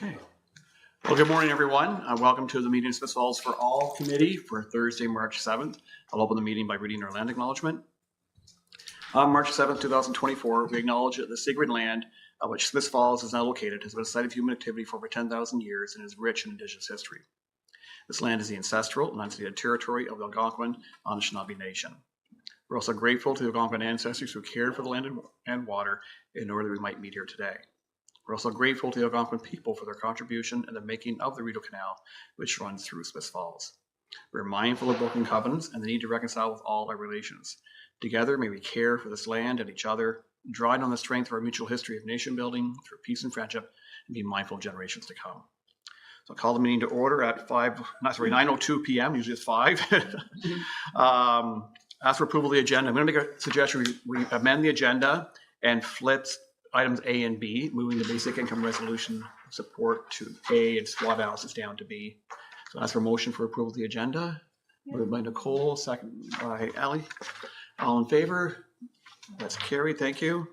Okay. Well, good morning, everyone. Welcome to the meeting of Smiths Falls for All Committee for Thursday, March 7th. I'll open the meeting by reading our land acknowledgement. On March 7th, 2024, we acknowledge that the sacred land on which Smiths Falls is now located has been a site of human activity for over 10,000 years and is rich in Indigenous history. This land is the ancestral and unceded territory of the Algonquin Anishinaabe Nation. We're also grateful to the Algonquin ancestors who cared for the land and water in order that we might meet here today. We're also grateful to the Algonquin people for their contribution in the making of the Rideau Canal, which runs through Smiths Falls. We're mindful of broken covenants and the need to reconcile with all our relations. Together, may we care for this land and each other, drawing on the strength of our mutual history of nation building through peace and friendship, and be mindful of generations to come. So I'll call the meeting to order at 9:02 p.m., usually it's 5. Ask for approval of the agenda. I'm going to make a suggestion. We amend the agenda and flip items A and B, moving the basic income resolution support to A and SWOT analysis down to B. So ask for motion for approval of the agenda. Moved by Nicole, second by Ali. All in favor? That's carried. Thank you.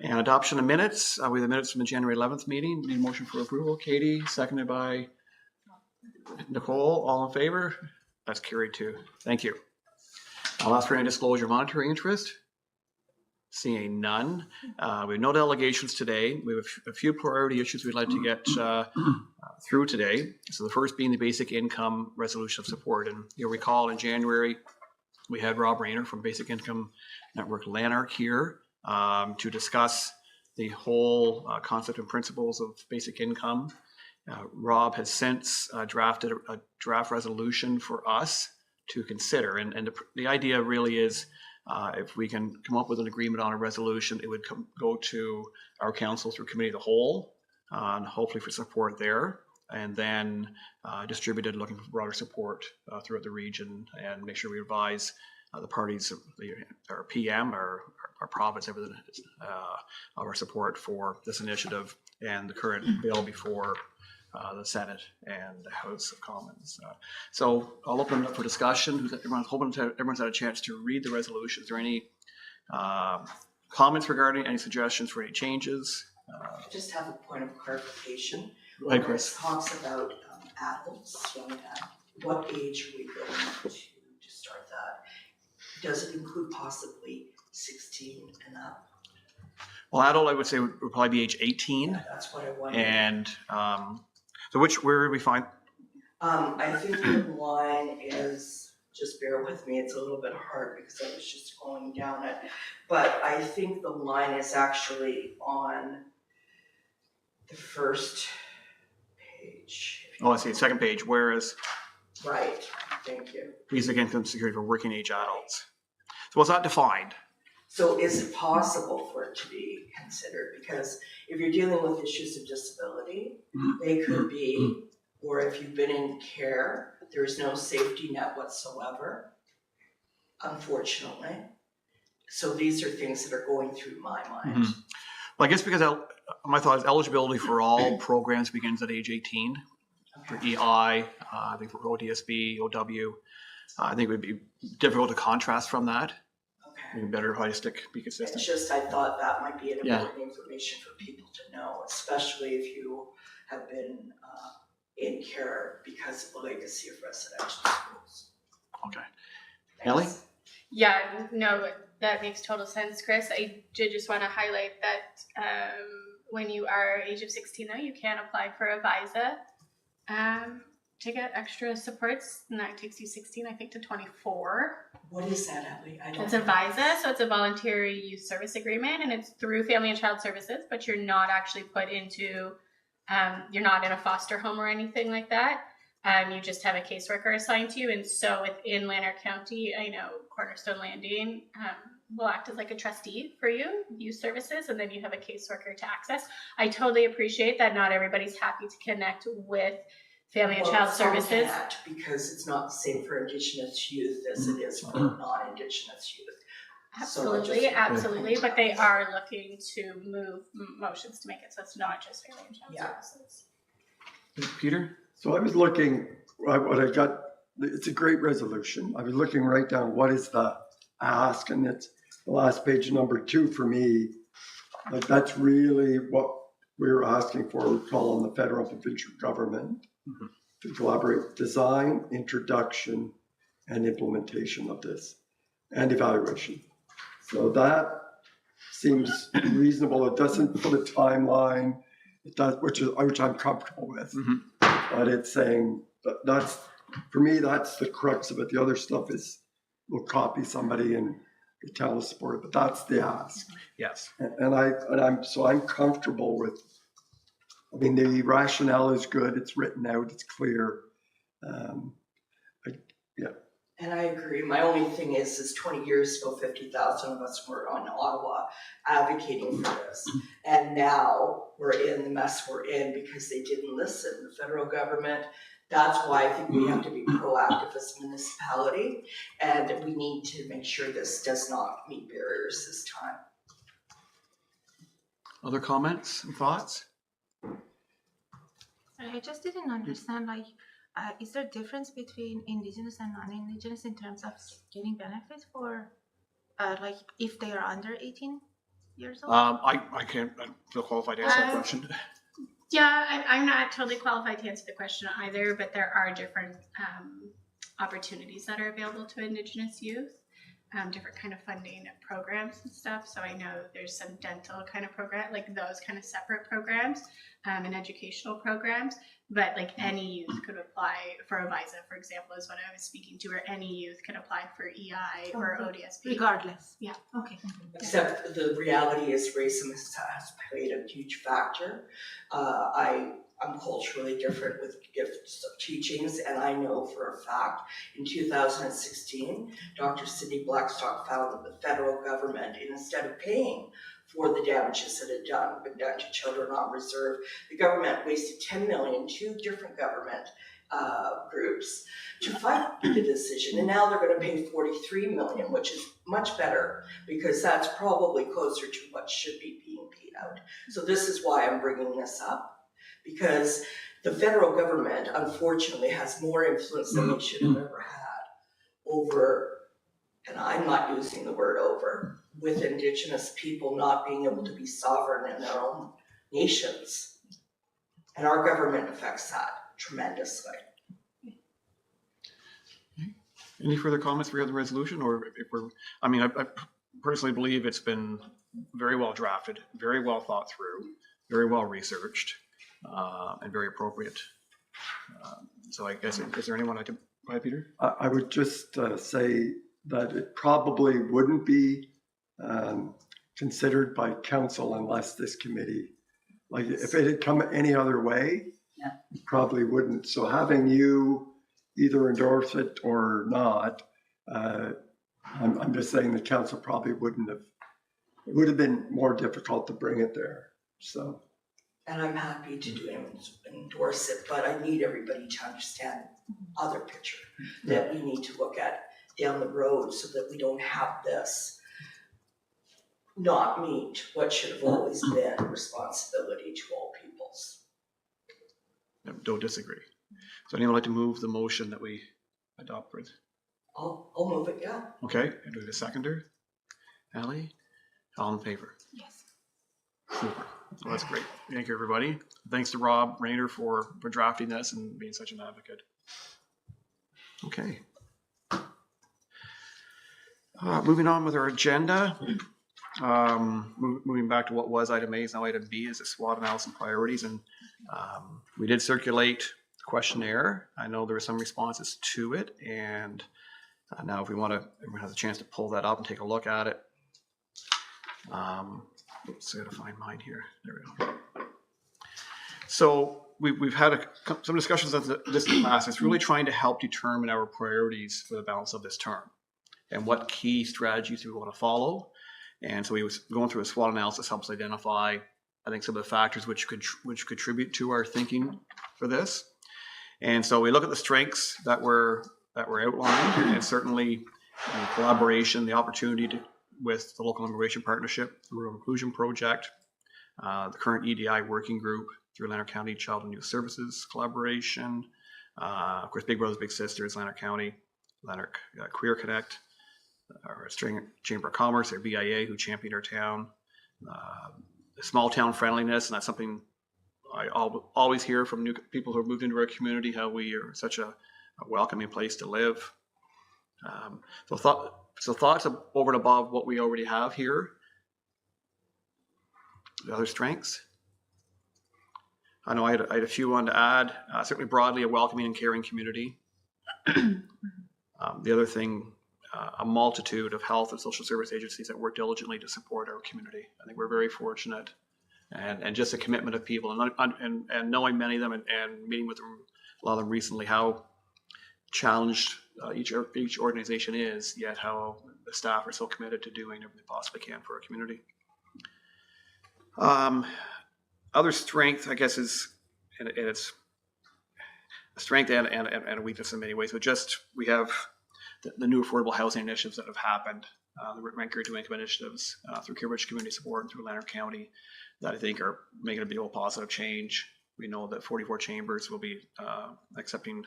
And adoption of minutes. We have the minutes from the January 11th meeting. Need a motion for approval. Katie, seconded by Nicole. All in favor? That's carried too. Thank you. I'll ask for any disclosure of monetary interest. Seeing none. We have no delegations today. We have a few priority issues we'd like to get through today. So the first being the basic income resolution of support. And you'll recall in January, we had Rob Rayner from Basic Income Network Lanark here to discuss the whole concept and principles of basic income. Rob has since drafted a draft resolution for us to consider. And the idea really is if we can come up with an agreement on a resolution, it would go to our council through committee of the whole, and hopefully for support there, and then distributed looking for broader support throughout the region, and make sure we advise the parties, our PM, our province, everything, our support for this initiative and the current bill before the Senate and the House of Commons. So I'll open it up for discussion. Everyone's had a chance to read the resolution. Is there any comments regarding any suggestions for any changes? I just have a point of clarification. Go ahead, Chris. It talks about adults, young adults. What age are we going to start that? Does it include possibly 16 and up? Well, adult, I would say would probably be age 18. Yeah, that's what I wondered. And so where do we find? I think the line is, just bear with me, it's a little bit hard because I was just going down it. But I think the line is actually on the first page. Oh, I see. Second page. Whereas. Right. Thank you. Basic income security for working age adults. So what's that defined? So is it possible for it to be considered? Because if you're dealing with issues of disability, they could be, or if you've been in care, there's no safety net whatsoever, unfortunately. So these are things that are going through my mind. Well, I guess because my thought is eligibility for all programs begins at age 18. For EI, I think for ODSB, OW, I think it would be difficult to contrast from that. Maybe better holistic, be consistent. It's just I thought that might be an important information for people to know, especially if you have been in care because of the legacy of residential schools. Okay. Ellie? Yeah, no, that makes total sense, Chris. I did just want to highlight that when you are age of 16, though, you can apply for a VISA to get extra supports, and that takes you 16, I think, to 24. What is that, Abby? It's a VISA, so it's a voluntary youth service agreement, and it's through Family and Child Services, but you're not actually put into, you're not in a foster home or anything like that. You just have a caseworker assigned to you, and so within Lanark County, I know Cornerstone Landing will act as like a trustee for you, youth services, and then you have a caseworker to access. I totally appreciate that not everybody's happy to connect with Family and Child Services. Because it's not the same for Indigenous youth as it is for non-Indigenous youth. Absolutely, absolutely. But they are looking to move motions to make it so it's not just Family and Child Services. Peter? So I was looking, what I got, it's a great resolution. I was looking right down what is the ask, and it's the last page, number 2 for me. Like that's really what we were asking for, we call on the federal and provincial government Mhm. to collaborate design, introduction, and implementation of this, and evaluation. So that seems reasonable. It doesn't put a timeline. It does, which I'm comfortable with. Mhm. But it's saying that's, for me, that's the crux of it. The other stuff is we'll copy somebody and tell us support it, but that's the ask. Yes. And I'm comfortable with. I mean, the rationale is good. It's written out. It's clear. And I agree. My only thing is 20 years ago, 50,000 of us were on Ottawa advocating for this. And now we're in the mess we're in because they didn't listen. The federal government, that's why I think we have to be proactive as a municipality. And we need to make sure this does not meet barriers this time. Other comments and thoughts? I just didn't understand, like, is there a difference between Indigenous and non-Indigenous in terms of getting benefits for, like, if they are under 18 years old? I feel qualified to answer that question. Yeah, I'm not totally qualified to answer the question either, but there are different opportunities that are available to Indigenous youth, different kind of funding programs and stuff. So I know there's some dental kind of program, like those kind of separate programs, and educational programs. But like any youth could apply for a visa, for example, is what I was speaking to, or any youth can apply for EI or ODSP. Regardless. Yeah. Okay. Except the reality is racism has played a huge factor. I'm culturally different with gifts of teachings, and I know for a fact in 2016, Dr. Sidney Blackstock found that the federal government, instead of paying for the damages that had been done to children on reserve, the government wasted $10 million, two different government groups, to fight the decision, and now they're going to pay $43 million, which is much better because that's probably closer to what should be being paid out. So this is why I'm bringing this up, because the federal government unfortunately has more influence than they should have ever had over, and I'm not using the word over, with Indigenous people not being able to be sovereign in their own nations. And our government affects that tremendously. Any further comments for the resolution, or if we're? I mean, I personally believe it's been very well drafted, very well thought through, very well researched, and very appropriate. So I guess, is there anyone I could? Go ahead, Peter. I would just say that it probably wouldn't be considered by council unless this committee, like if it had come any other way, it probably wouldn't. So having you either endorse it or not, I'm just saying the council probably wouldn't have, it would have been more difficult to bring it there, so. And I'm happy to endorse it, but I need everybody to understand the other picture that we need to look at down the road so that we don't have this not meet what should have always been a responsibility to all peoples. Don't disagree. So anyone like to move the motion that we adopt? I'll move it, yeah. Okay, and do we have a seconder? Allie? All in favor? Yes. Super. Well, that's great. Thank you, everybody. Thanks to Rob Rayner for drafting this and being such an advocate. Okay. Moving on with our agenda. Moving back to what was item A is now item B is the SWOT analysis and priorities. And we did circulate the questionnaire. I know there were some responses to it. And now if we want to, everyone has a chance to pull that up and take a look at it. Oops, I gotta find mine here. There we go. So we've had some discussions of this class. It's really trying to help determine our priorities for the balance of this term and what key strategies we want to follow. And so we was going through a SWOT analysis helps identify, I think, some of the factors which contribute to our thinking for this. And so we look at the strengths that were outlined, and certainly collaboration, the opportunity with the local immigration partnership, the Rural Inclusion Project, the current EDI working group through Lanark County Child and Youth Services collaboration, of course, Big Brothers Big Sisters, Lanark County, Lanark Queer Connect, our Chamber of Commerce, our BIA, who championed our town, small town friendliness, and that's something I always hear from new people who have moved into our community, how we are such a welcoming place to live. So thoughts over and above what we already have here. The other strengths. I know I had a few on to add. Certainly broadly a welcoming and caring community. The other thing, a multitude of health and social service agencies that work diligently to support our community. I think we're very fortunate, and just a commitment of people, and knowing many of them and meeting with them, a lot of them recently, how challenged each organization is, yet how the staff are so committed to doing everything they possibly can for our community. Other strength, I guess, is, and it's a strength and a weakness in many ways, but just we have the new affordable housing initiatives that have happened, the rent geared to income initiatives through Cambridge Community Support and through Lanark County, that I think are making a big old positive change. We know that 44 chambers will be accepting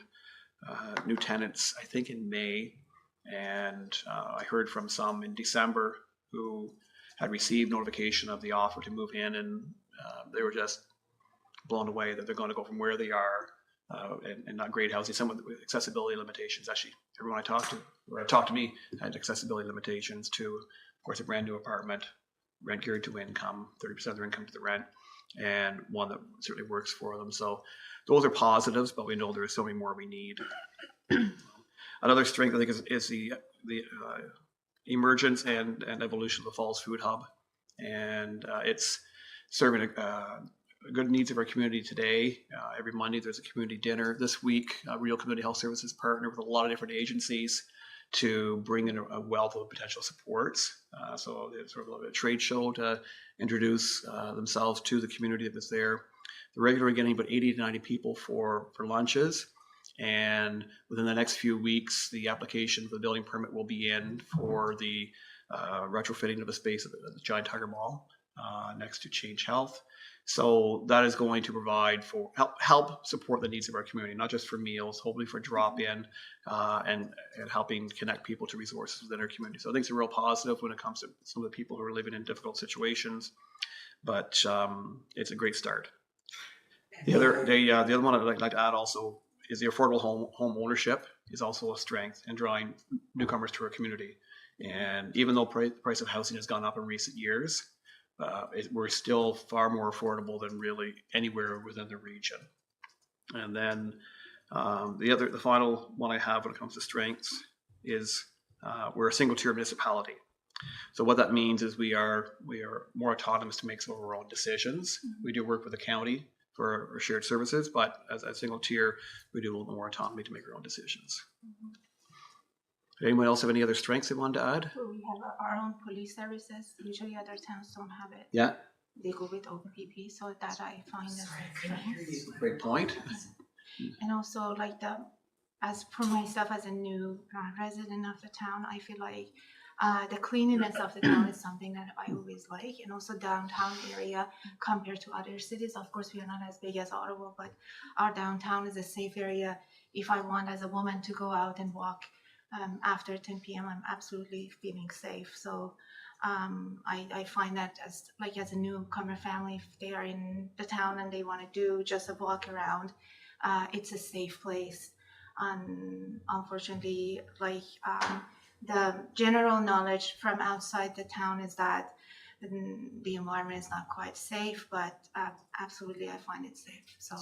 new tenants, I think in May, and I heard from some in December who had received notification of the offer to move in, and they were just blown away that they're going to go from where they are and not great housing, some with accessibility limitations. Actually, everyone I talked to me had accessibility limitations to, of course, a brand new apartment, rent geared to income, 30% of their income to the rent, and one that certainly works for them. So those are positives, but we know there is so many more we need. Another strength, I think, is the emergence and evolution of the Falls Food Hub, and it's serving good needs of our community today. Every Monday there's a community dinner. This week, Real Community Health Services partner with a lot of different agencies to bring in a wealth of potential supports. So it's sort of a trade show to introduce themselves to the community that's there. They're regularly getting about 80 to 90 people for lunches. And within the next few weeks, the application for the building permit will be in for the retrofitting of a space at the Giant Tiger Mall next to Change Health. So that is going to provide for help support the needs of our community, not just for meals, hopefully for drop-in and helping connect people to resources within our community. So I think it's a real positive when it comes to some of the people who are living in difficult situations, but it's a great start. The other one I'd like to add also is the affordable home ownership is also a strength in drawing newcomers to our community. And even though the price of housing has gone up in recent years, we're still far more affordable than really anywhere within the region. And then the final one I have when it comes to strengths is we're a single tier municipality. So what that means is we are more autonomous to make some of our own decisions. We do work with the county for our shared services, but as a single tier, we do a little more autonomy to make our own decisions. Anyone else have any other strengths they wanted to add? We have our own police services. Usually other towns don't have it. Yeah. They go with OPP, so that I find as a strength. Great point. And also as for myself as a new resident of the town, I feel like the cleanliness of the town is something that I always like, and also downtown area compared to other cities. Of course, we are not as big as Ottawa, but our downtown is a safe area. If I want as a woman to go out and walk after 10 p.m., I'm absolutely feeling safe. So I find that as a newcomer family, if they are in the town and they want to do just a walk around, it's a safe place. Unfortunately, the general knowledge from outside the town is that the environment is not quite safe, but absolutely I find it safe. So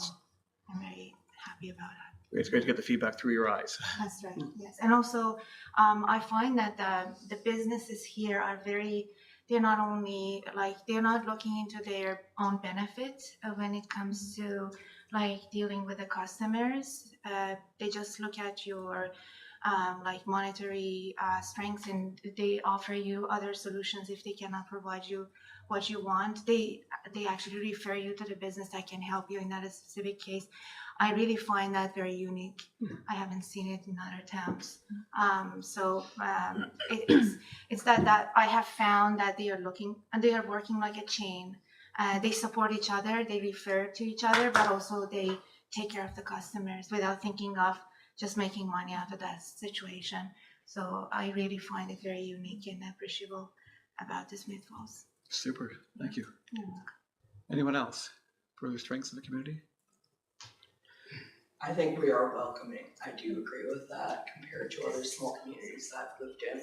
I'm very happy about that. It's great to get the feedback through your eyes. That's right, yes. And also I find that the businesses here are they're not only they're not looking into their own benefit when it comes to dealing with the customers. They just look at your monetary strengths, and they offer you other solutions if they cannot provide you what you want. They actually refer you to the business that can help you in that specific case. I really find that very unique. I haven't seen it in other towns. It's that I have found that they are working like a chain. They support each other, they refer to each other, but also they take care of the customers without thinking of just making money out of that situation. So I really find it very unique and appreciable about the Smith Falls. Super. Thank you. You're welcome. Anyone else? Further strengths of the community? I think we are welcoming. I do agree with that compared to other small communities that I've lived in.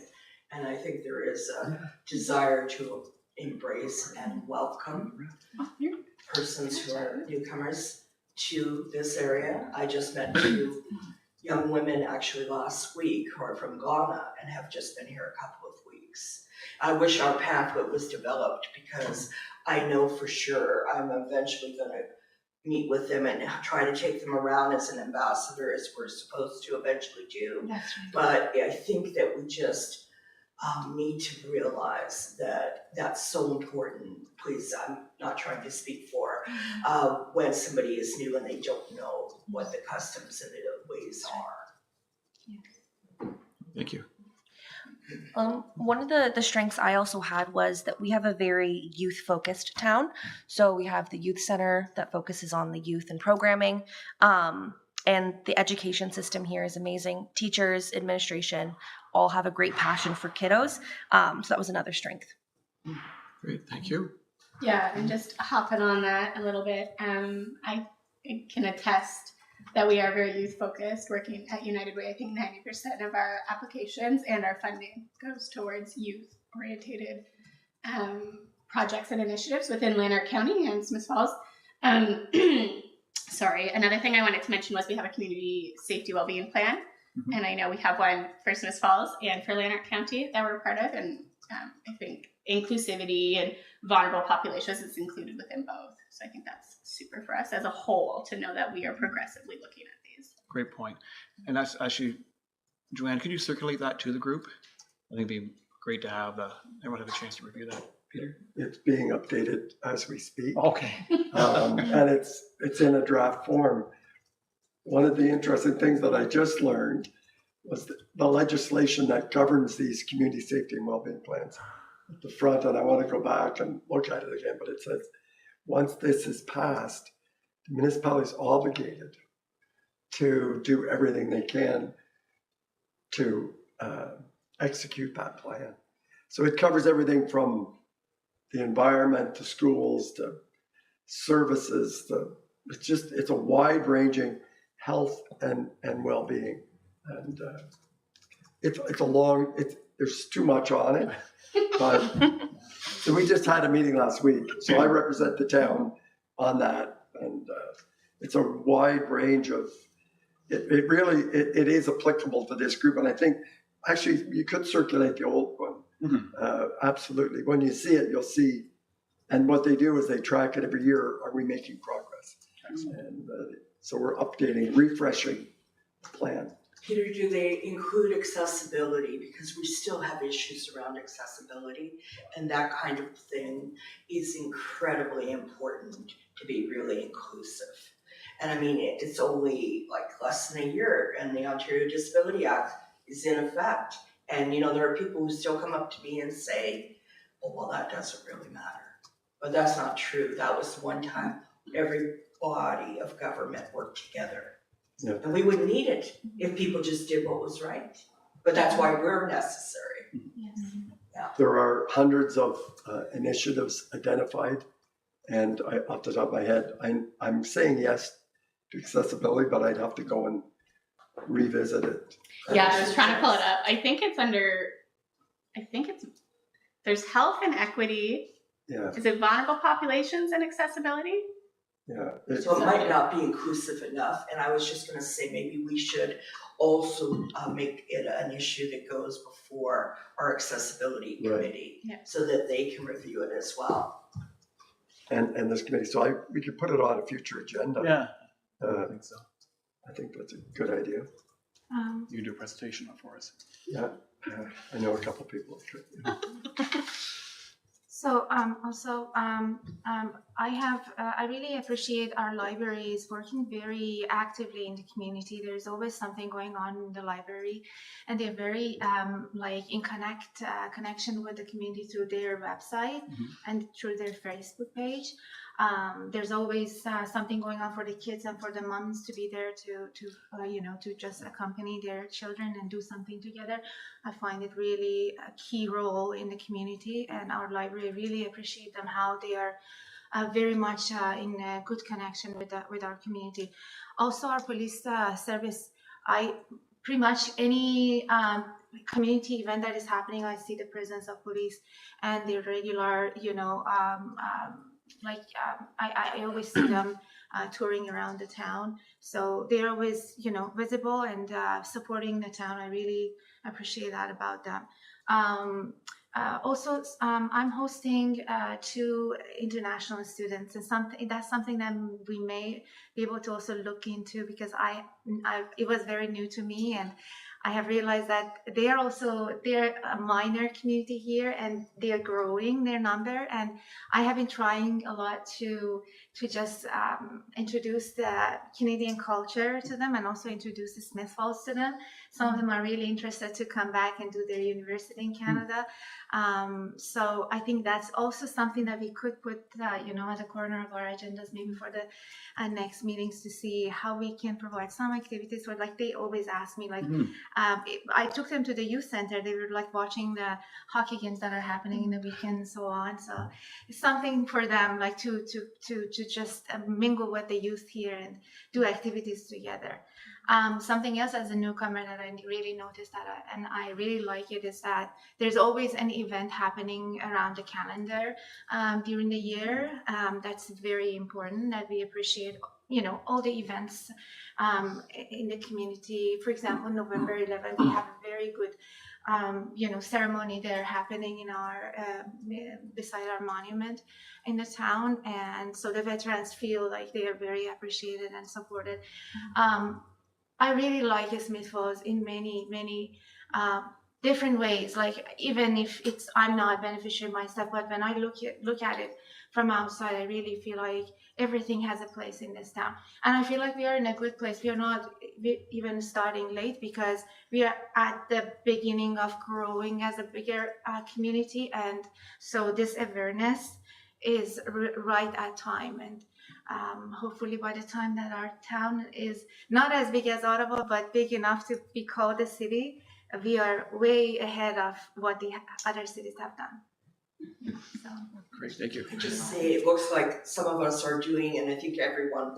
And I think there is a desire to embrace and welcome persons who are newcomers to this area. I just met 2 young women actually last week who are from Ghana and have just been here a couple of weeks. I wish our pathway was developed because I know for sure I'm eventually going to meet with them and try to take them around as an ambassador, as we're supposed to eventually do. That's right. But I think that we just need to realize that that's so important. Please, I'm not trying to speak for when somebody is new and they don't know what the customs and the ways are. Thank you. One of the strengths I also had was that we have a very youth focused town. So we have the youth center that focuses on the youth and programming. And the education system here is amazing. Teachers, administration, all have a great passion for kiddos. So that was another strength. Great, thank you. Yeah, and just hopping on that a little bit, I can attest that we are very youth focused. Working at United Way, I think 90% of our applications and our funding goes towards youth orientated projects and initiatives within Lanark County and Smith Falls. Sorry, another thing I wanted to mention was we have a community safety wellbeing plan. Mhm. And I know we have one for Smith Falls and for Lanark County that we're part of. And I think inclusivity and vulnerable populations is included within both. So I think that's super for us as a whole to know that we are progressively looking at these. Great point. And that's actually, Joanne, could you circulate that to the group? I think it'd be great to have everyone have a chance to review that. Peter? It's being updated as we speak. Okay. And it's in a draft form. One of the interesting things that I just learned was the legislation that governs these community safety and wellbeing plans at the front, and I want to go back and look at it again, but it says, once this is passed, the municipality is obligated to do everything they can to execute that plan. So it covers everything from the environment to schools to services. It's a wide ranging health and well-being. And there's too much on it. But so we just had a meeting last week. So I represent the town on that. And it's a wide range of, it really is applicable to this group. And I think actually you could circulate the old one. Mm-hmm. Absolutely. When you see it, you'll see. And what they do is they track it every year. Are we making progress? Excellent. And so we're updating, refreshing the plan. Peter, do they include accessibility? Because we still have issues around accessibility, and that kind of thing is incredibly important to be really inclusive. And I mean, it's only like less than a year, and the Ontario Disability Act is in effect. And there are people who still come up to me and say, "Oh, well, that doesn't really matter." But that's not true. That was one time every body of government worked together. Yeah. And we wouldn't need it if people just did what was right. But that's why we're necessary. Yes. Yeah. There are hundreds of initiatives identified. And off the top of my head, I'm saying yes to accessibility, but I'd have to go and revisit it. Yeah, I was trying to pull it up. I think there's health and equity. Yeah. Is it vulnerable populations and accessibility? Yeah. So it might not be inclusive enough. And I was just going to say maybe we should also make it an issue that goes before our accessibility committee, Yeah. so that they can review it as well. And this committee. So we could put it on a future agenda. Yeah, I think so. I think that's a good idea. You can do a presentation on for us. Yeah. I know a couple people who could. Yeah. So also I really appreciate our libraries working very actively in the community. There's always something going on in the library, and they're very in connection with the community through their website and through their Facebook page. There's always something going on for the kids and for the moms to be there to just accompany their children and do something together. I find it really a key role in the community, and our library really appreciate them, how they are very much in a good connection with our community. Also, our police service, I pretty much any community event that is happening, I see the presence of police and the regular, I always see them touring around the town. So they're always, visible and supporting the town. I really appreciate that about them. Also, I'm hosting 2 international students, and that's something that we may be able to also look into, because it was very new to me, and I have realized that they're a minor community here, and they're growing their number. And I have been trying a lot to just introduce the Canadian culture to them, and also introduce the Smith Falls to them. Some of them are really interested to come back and do their university in Canada. So I think that's also something that we could put, at the corner of our agendas, maybe for the next meetings, to see how we can provide some activities. Or like they always ask me, like I took them to the youth center. They were like watching the hockey games that are happening in the weekend and so on. So it's something for them, like to just mingle with the youth here and do activities together. Something else as a newcomer that I really noticed and I really like it, is that there's always an event happening around the calendar during the year. That's very important, that we appreciate, all the events in the community. For example, November 11th, we have a very good ceremony there happening in our beside our monument in the town, and so the veterans feel like they are very appreciated and supported. I really like Smith Falls in many different ways. Like, even if I'm not a beneficiary myself, but when I look at it from outside, I really feel like everything has a place in this town, and I feel like we are in a good place. We are not even starting late, because we are at the beginning of growing as a bigger community, and so this awareness is right at time. And hopefully by the time that our town is not as big as Ottawa, but big enough to be called a city, we are way ahead of what the other cities have done. So. Great, thank you. Just say, it looks like some of us are doing, and I think everyone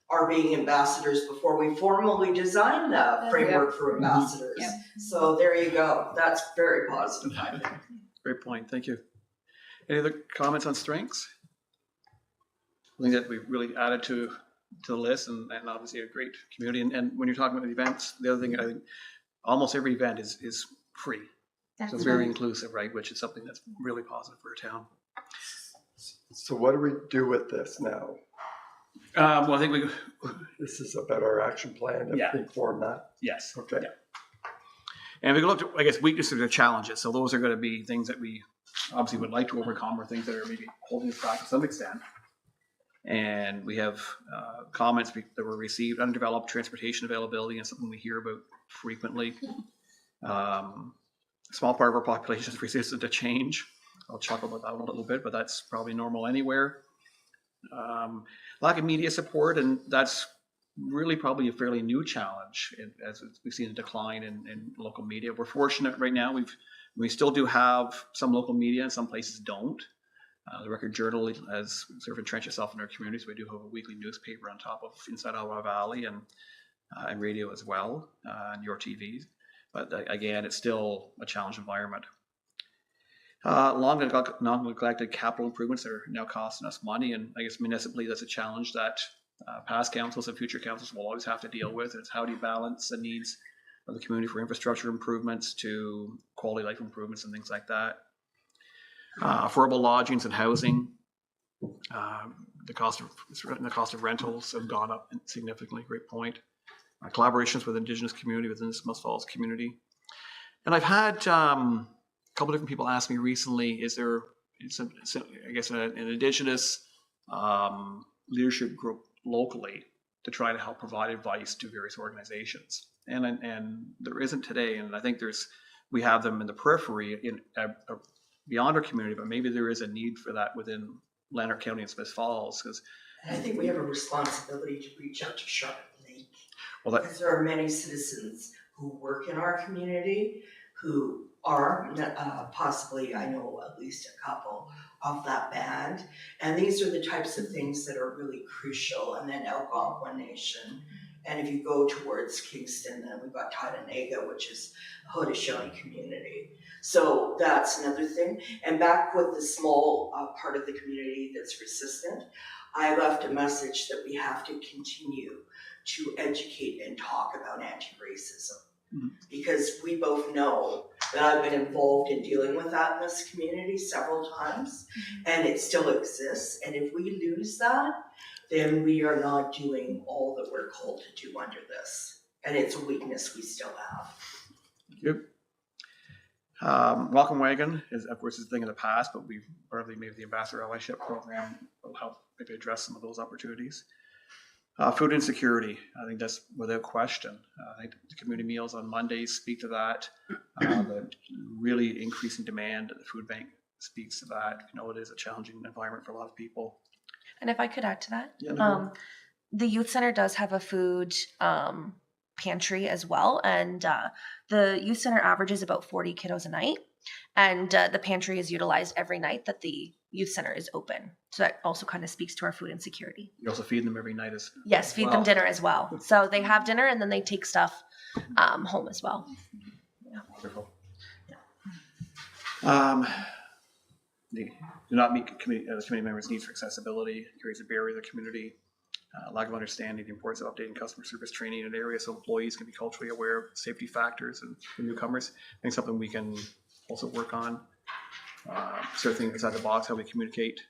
are being ambassadors before we formally design the framework for ambassadors. Yeah. So there you go. That's very positive, I think. Great point, thank you. Any other comments on strengths? I think that we've really added to the list, and obviously a great community. And when you're talking about events, the other thing, I think almost every event is free. So it's very inclusive, right? Which is something that's really positive for a town. So what do we do with this now? Well, I think This is about our action plan to Yeah. inform that. yes. Okay. Yeah. And we can look at, I guess, weaknesses or challenges. So those are going to be things that we obviously would like to overcome, or things that are maybe holding us back to some extent. And we have comments that were received. Undeveloped transportation availability is something we hear about frequently. A small part of our population is resistant to change. I'll chuckle about that a little bit, but that's probably normal anywhere. Lack of media support, and that's really probably a fairly new challenge, as we've seen a decline in local media. We're fortunate right now. We still do have some local media, and some places don't. The Record Journal has sort of entrenched itself in our community, so we do have a weekly newspaper on top of Inside Ottawa Valley, and radio as well, and your TV. But again, it's still a challenge environment. Long neglected capital improvements that are now costing us money, and I guess municipally that's a challenge that past councils and future councils will always have to deal with. It's how do you balance the needs of the community for infrastructure improvements to quality life improvements and things like that. Affordable lodgings and housing. The cost of rentals have gone up significantly. Great point. Collaborations with Indigenous community within the Smith Falls community. And I've had a couple different people ask me recently, is there, I guess, an Indigenous leadership group locally to try to help provide advice to various organizations? And there isn't today, and I think we have them in the periphery in beyond our community, but maybe there is a need for that within Lanark County and Smith Falls, because And I think we have a responsibility to reach out to Charlotte Lake. well, Because there are many citizens who work in our community who are possibly, I know at least a couple, of that band. And these are the types of things that are really crucial. And then Algonquin Nation. And if you go towards Kingston, then we've got Titanega, which is a Haudenosaunee community. So that's another thing. And back with the small part of the community that's resistant, I left a message that we have to continue to educate and talk about anti-racism. Mhm. Because we both know that I've been involved in dealing with that in this community several times, and it still exists. And if we lose that, then we are not doing all that we're called to do under this. And it's a weakness we still have. Thank you. Welcome Wagon is, of course, is a thing in the past, but we've partly maybe the Ambassador Allyship program will help maybe address some of those opportunities. Food insecurity, I think that's without question. I think the community meals on Mondays speak to that. The really increasing demand at the food bank speaks to that. You know, it is a challenging environment for a lot of people. And if I could add to that, Yeah, no. the youth center does have a food pantry as well, and the youth center averages about 40 kiddos a night, and the pantry is utilized every night that the youth center is open. So that also kind of speaks to our food insecurity. You also feed them every night as Yes, feed Wow. them dinner as well. So they have dinner and then they take stuff home as well. wonderful. They do not meet community members' needs for accessibility, creates a barrier to the community. Lack of understanding the importance of updating customer service training in an area so employees can be culturally aware of safety factors and for newcomers. I think something we can also work on. Certainly inside the box, how we communicate.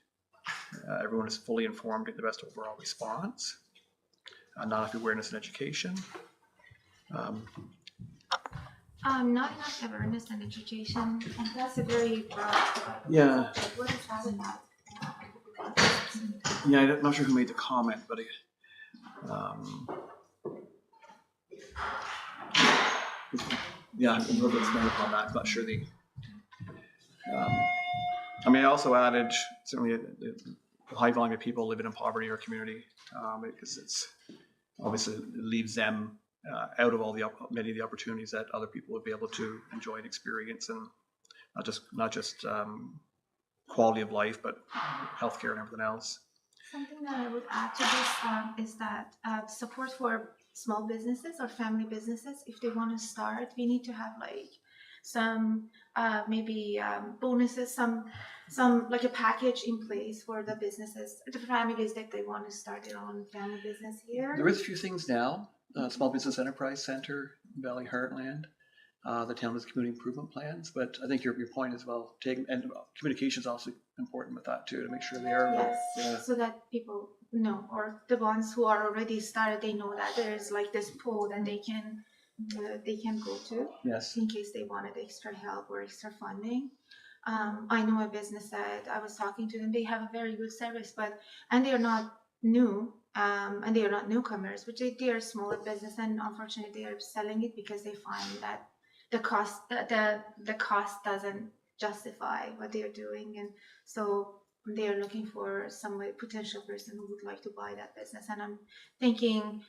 Everyone is fully informed, get the best overall response. Not enough awareness and education. Not enough awareness and education, and that's a very broad. Yeah. What is that about? Yeah, I'm not sure who made the comment, but yeah, I'm a little bit expanded upon that. I'm not sure the. I mean, I also added certainly the high volume of people living in poverty in our community because it's obviously it leaves them out of all the many of the opportunities that other people would be able to enjoy and experience, and not just quality of life, but healthcare and everything else. Something that I would add to this is that support for small businesses or family businesses, if they want to start, we need to have like some maybe bonuses, some like a package in place for the businesses, the families that they want to start their own family business here. There is a few things now. Small Business Enterprise Center, Valley Heartland, the town has community improvement plans, but I think your point as well, and communication is also important with that too, to make sure they are. Yes, so that people know, or the ones who are already started, they know that there is like this pool that they can go to Yes. in case they wanted extra help or extra funding. I know a business that I was talking to them, they have a very good service, and they're not new, and they are not newcomers, which they are a smaller business, and unfortunately they are selling it because they find that the cost doesn't justify what they are doing, and so they are looking for some potential person who would like to buy that business. And I'm thinking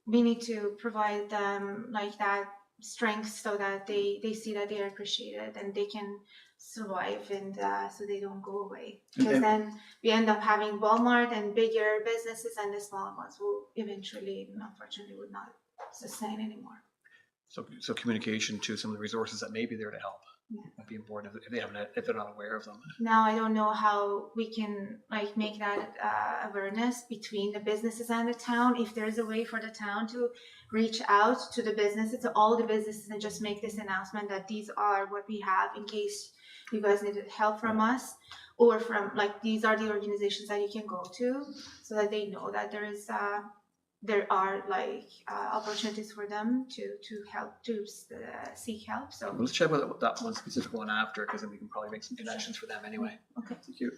we need to provide them like that strength so that they see that they are appreciated and they can survive, and so they don't go away, because then we end up having Walmart and bigger businesses, and the smaller ones will eventually, unfortunately, would not sustain anymore. So communication to some of the resources that may be there to help might be important if they're not aware of them. Now I don't know how we can like make that awareness between the businesses and the town. If there's a way for the town to reach out to the businesses, to all the businesses, and just make this announcement that these are what we have in case you guys needed help from us, or from like these are the organizations that you can go to, so that they know that there are like opportunities for them to help, to seek help. So Let's check with that one specific one after, because then we can probably make some connections for them anyway. okay. Thank you.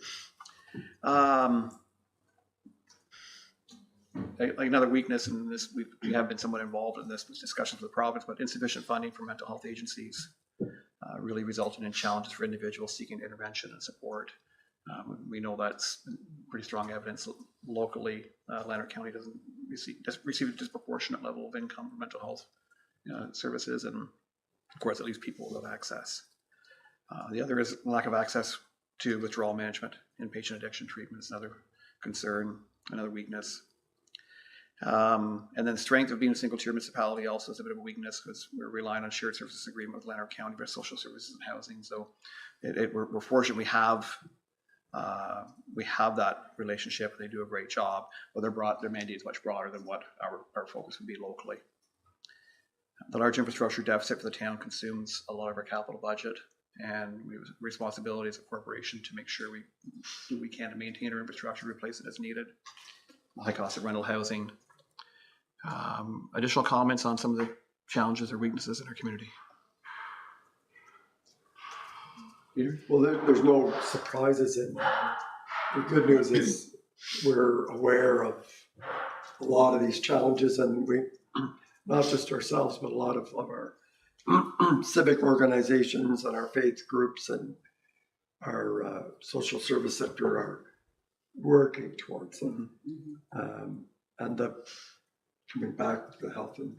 Like another weakness in this, we have been somewhat involved in this discussions with the province, but insufficient funding for mental health agencies really resulting in challenges for individuals seeking intervention and support. We know that's pretty strong evidence locally. Lanark County doesn't receive a disproportionate level of income for mental health services, and of course it leaves people without access. The other is lack of access to withdrawal management. Inpatient addiction treatment is another concern, another weakness. And then strength of being a single-tier municipality also is a bit of a weakness because we're relying on shared services agreement with Lanark County for social services and housing. So we're fortunate we have that relationship. They do a great job, but their mandate is much broader than what our focus would be locally. The large infrastructure deficit for the town consumes a lot of our capital budget, and we have responsibility as a corporation to make sure we do what we can to maintain our infrastructure, replace it as needed. High cost of rental housing. Additional comments on some of the challenges or weaknesses in our community? Peter? Well, there's no surprises in that. The good news is we're aware of a lot of these challenges, and we, not just ourselves, but a lot of our civic organizations and our faith groups and our social service sector are working towards them. And coming back to the health and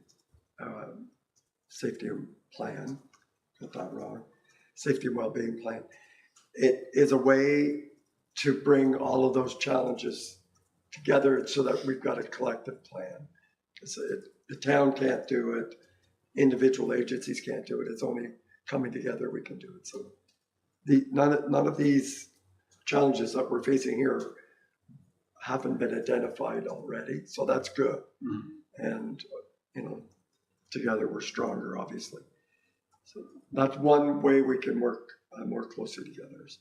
safety plan, got that wrong, safety and well-being plan. It is a way to bring all of those challenges together so that we've got a collective plan. The town can't do it, individual agencies can't do it. It's only coming together we can do it. So none of these challenges that we're facing here haven't been identified already, so that's good. And together we're stronger, obviously. So that's one way we can work more closely together, is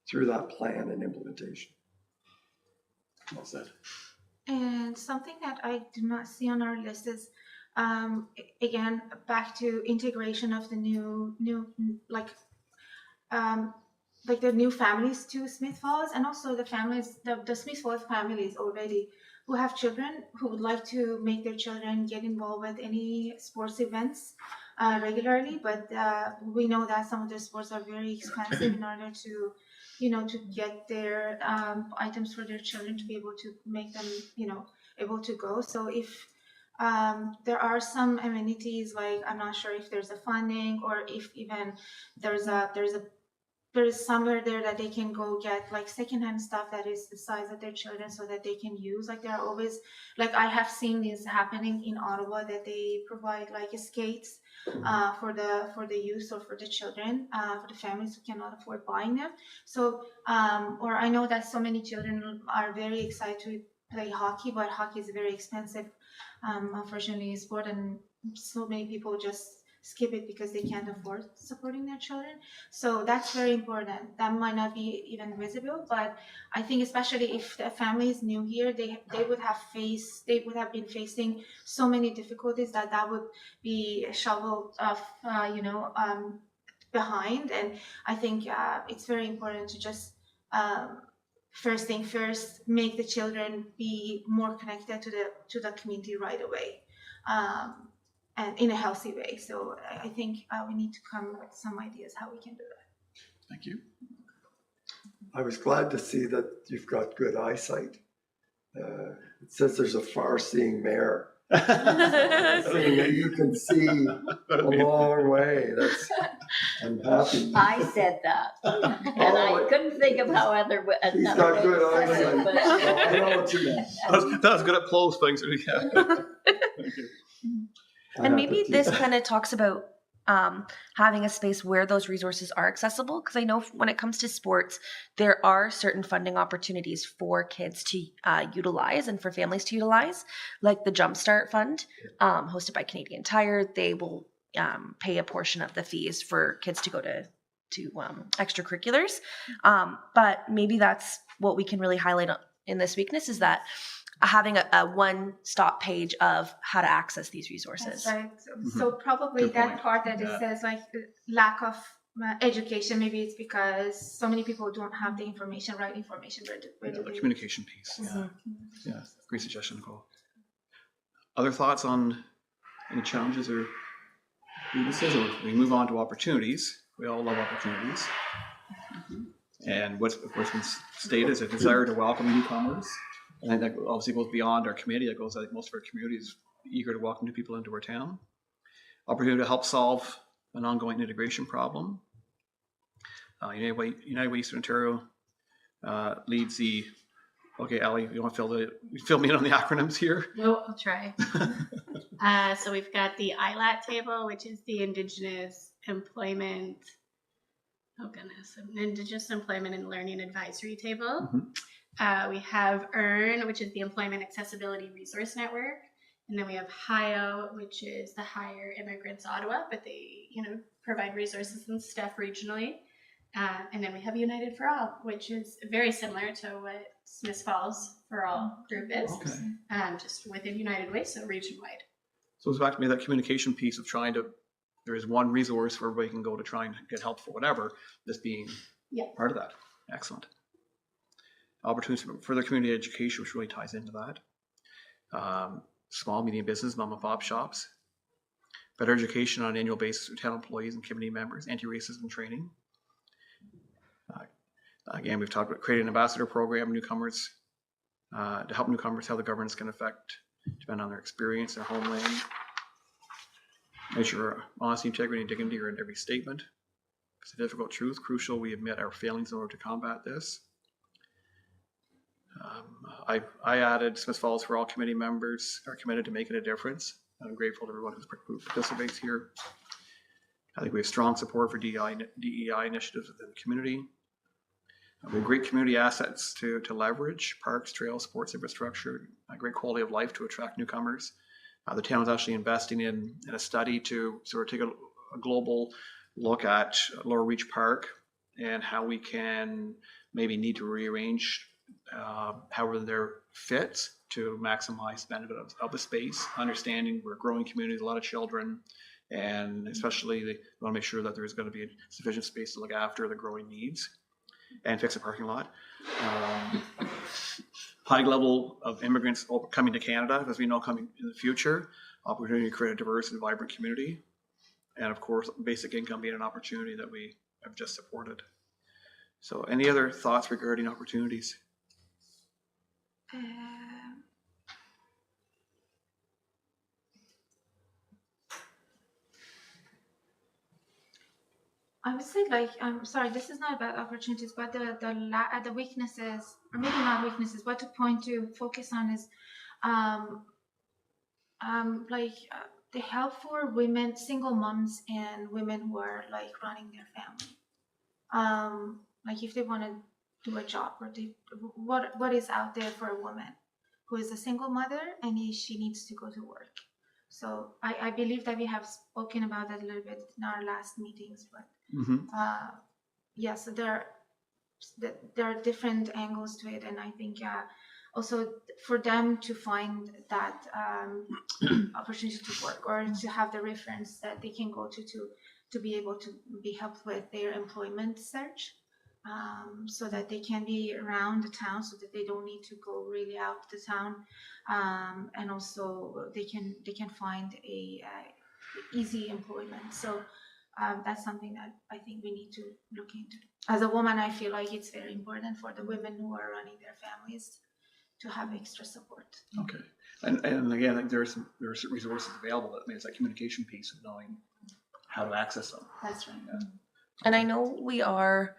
through that plan and implementation. Well said. And something that I do not see on our list is, again, back to integration of the new the new families to Smith Falls, and also the families, the Smith Falls families already who have children who would like to make their children get involved with any sports events regularly, but we know that some of the sports are very expensive in order to, to get their items for their children to be able to make them, able to go. So if there are some amenities, like I'm not sure if there's a funding or if even there's somewhere there that they can go get like secondhand stuff that is the size of their children so that they can use. Like there are always, like I have seen this happening in Ottawa, that they provide like skates for the youth or for the children, for the families who cannot afford buying them. So or I know that so many children are very excited to play hockey, but hockey is a very expensive unfortunately sport, and so many people just skip it because they can't afford supporting their children. So that's very important. That might not be even visible, but I think especially if the family is new here, they would have been facing so many difficulties that would be shoveled off, behind. And I think it's very important to just first thing first, make the children be more connected to the community right away. And in a healthy way. So I think we need to come with some ideas how we can do that. Thank you. I was glad to see that you've got good eyesight. It says there's a far-seeing mayor. Saying that you can see a long way. I'm happy. I said that, and I couldn't think of how other. He's got good eyesight. But I know what you meant. That was good at close things. Yeah. Thank you. And maybe this kind of talks about having a space where those resources are accessible, because I know when it comes to sports, there are certain funding opportunities for kids to utilize and for families to utilize, like the Jumpstart Fund, hosted by Canadian Tire. They will pay a portion of the fees for kids to go to extracurriculars. But maybe that's what we can really highlight in this weakness, is that having a one-stop page of how to access these resources. That's right. So probably Good that point. part that Yeah. it says like lack of education, maybe it's because so many people don't have the right information. Where Yeah, do the they- communication piece. Yeah. Mhm. Yeah. Great suggestion, Nicole. Other thoughts on any challenges or weaknesses? Or we move on to opportunities. We all love opportunities. And what's been stated is a desire to welcome newcomers. I think that obviously goes beyond our committee. That goes, I think most of our community is eager to welcome new people into our town. Opportunity to help solve an ongoing integration problem. United Way Eastern Ontario leads the, okay, Ally, you want to fill me in on the acronyms here? No, I'll try. So we've got the ILAT table, which is the Indigenous Employment, Indigenous Employment and Learning Advisory Table. We have EARN, which is the Employment Accessibility Resource Network. And then we have HIO, which is the Higher Immigrants Ottawa, but they, provide resources and stuff regionally. And then we have United for All, which is very similar to what Smith Falls for All group is, just within United Way, so region-wide. So it's back to me that communication piece of trying to, there is one resource where everybody can go to try and get help for whatever, this being part of that. Excellent. Opportunities for further community education, which really ties into that. Small, medium business, mom and pop shops. Better education on an annual basis for town employees and community members. Anti-racism training. Again, we've talked about creating an ambassador program, newcomers, to help newcomers how the governance can affect, depend on their experience, their homeland. Make sure honesty, integrity, and dignity are in every statement. It's a difficult truth. Crucial we admit our failings in order to combat this. I added Smith Falls for All committee members are committed to making a difference. I'm grateful to everyone who participates here. I think we have strong support for DEI initiatives within the community. We have great community assets to leverage, parks, trails, sports infrastructure, a great quality of life to attract newcomers. The town is actually investing in a study to sort of take a global look at Lower Reach Park and how we can maybe need to rearrange however they're fit to maximize the benefit of the space, understanding we're a growing community, a lot of children, and especially they want to make sure that there's going to be sufficient space to look after the growing needs and fix a parking lot. High level of immigrants coming to Canada, as we know, coming in the future, opportunity to create a diverse and vibrant community. And of course, basic income being an opportunity that we have just supported. So any other thoughts regarding opportunities? I would say, I'm sorry, this is not about opportunities, but the weaknesses, or maybe not weaknesses, but to point to focus on is, the help for women, single moms, and women who are running their family. If they want to do a job, or what is out there for a woman who is a single mother and she needs to go to work. So I believe that we have spoken about that a little bit in our last meetings, but so there are different angles to it, and I think also for them to find that opportunity to work or to have the reference that they can go to be able to be helped with their employment search, so that they can be around the town, so that they don't need to go really out of the town, and also they can find a easy employment. So that's something that I think we need to look into. As a woman, I feel like it's very important for the women who are running their families to have extra support. Okay, and again, like there are resources available. That means that communication piece of knowing how to access them. That's right. Yeah. And I know we are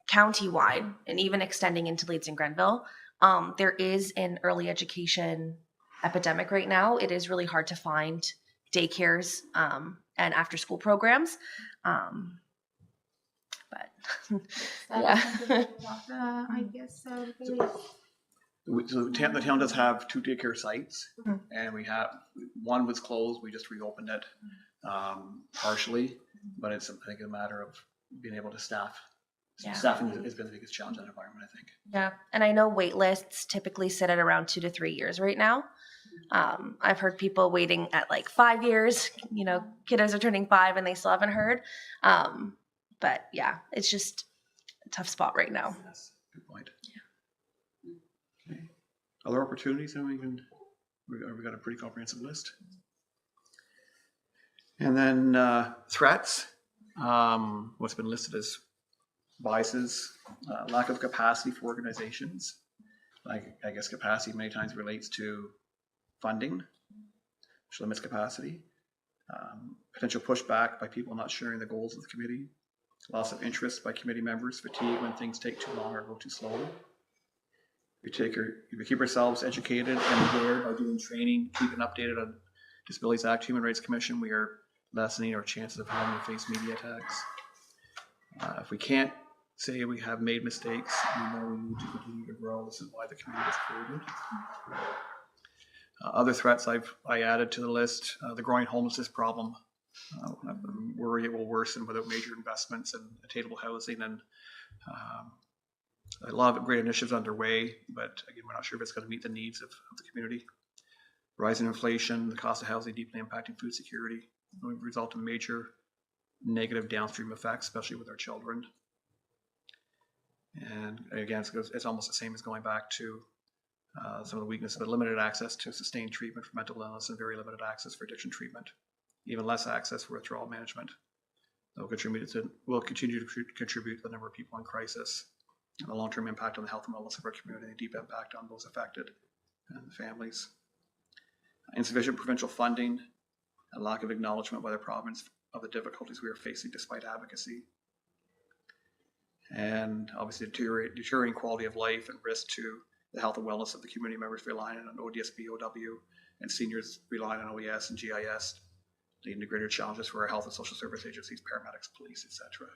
county-wide and even extending into Leeds and Grenville. There is an early education epidemic right now. It is really hard to find daycares and after-school programs. But yeah. I guess so. So the town does have 2 daycare sites, and we have one was closed. We just reopened it partially, but it's I think a matter of being able to staff. Yeah. Staffing has been the biggest challenge in that environment, I think. Yeah, and I know wait lists typically sit at around 2 to 3 years right now. I've heard people waiting at 5 years. Kiddos are turning 5 and they still haven't heard. But yeah, it's just a tough spot right now. Yes, good point. Yeah. Okay. Other opportunities? And we got a pretty comprehensive list. And then threats. What's been listed as biases, lack of capacity for organizations. I guess capacity many times relates to funding, which limits capacity. Potential pushback by people not sharing the goals of the committee. loss of interest by committee members, fatigue when things take too long or go too slowly. We keep ourselves educated and aware by doing training, keeping updated on Disabilities Act, Human Rights Commission. We are lessening our chances of having to face media attacks. If we can't say we have made mistakes, we know we need to continue to grow. This is why the committee was created. Other threats I added to the list, the growing homelessness problem. I worry it will worsen without major investments in attainable housing, and a lot of great initiatives underway, but again, we're not sure if it's going to meet the needs of the community. Rising inflation, the cost of housing deeply impacting food security, will result in major negative downstream effects, especially with our children. And again, it's almost the same as going back to some of the weaknesses, but limited access to sustained treatment for mental illness and very limited access for addiction treatment, even less access for withdrawal management. That will continue to contribute to the number of people in crisis and the long-term impact on the health and wellness of our community, and deep impact on those affected and the families. Insufficient provincial funding and lack of acknowledgement by the province of the difficulties we are facing despite advocacy. And obviously deteriorating quality of life and risk to the health and wellness of the community members relying on ODSP, OW, and seniors relying on OES and GIS, leading to greater challenges for our health and social service agencies, paramedics, police, etc.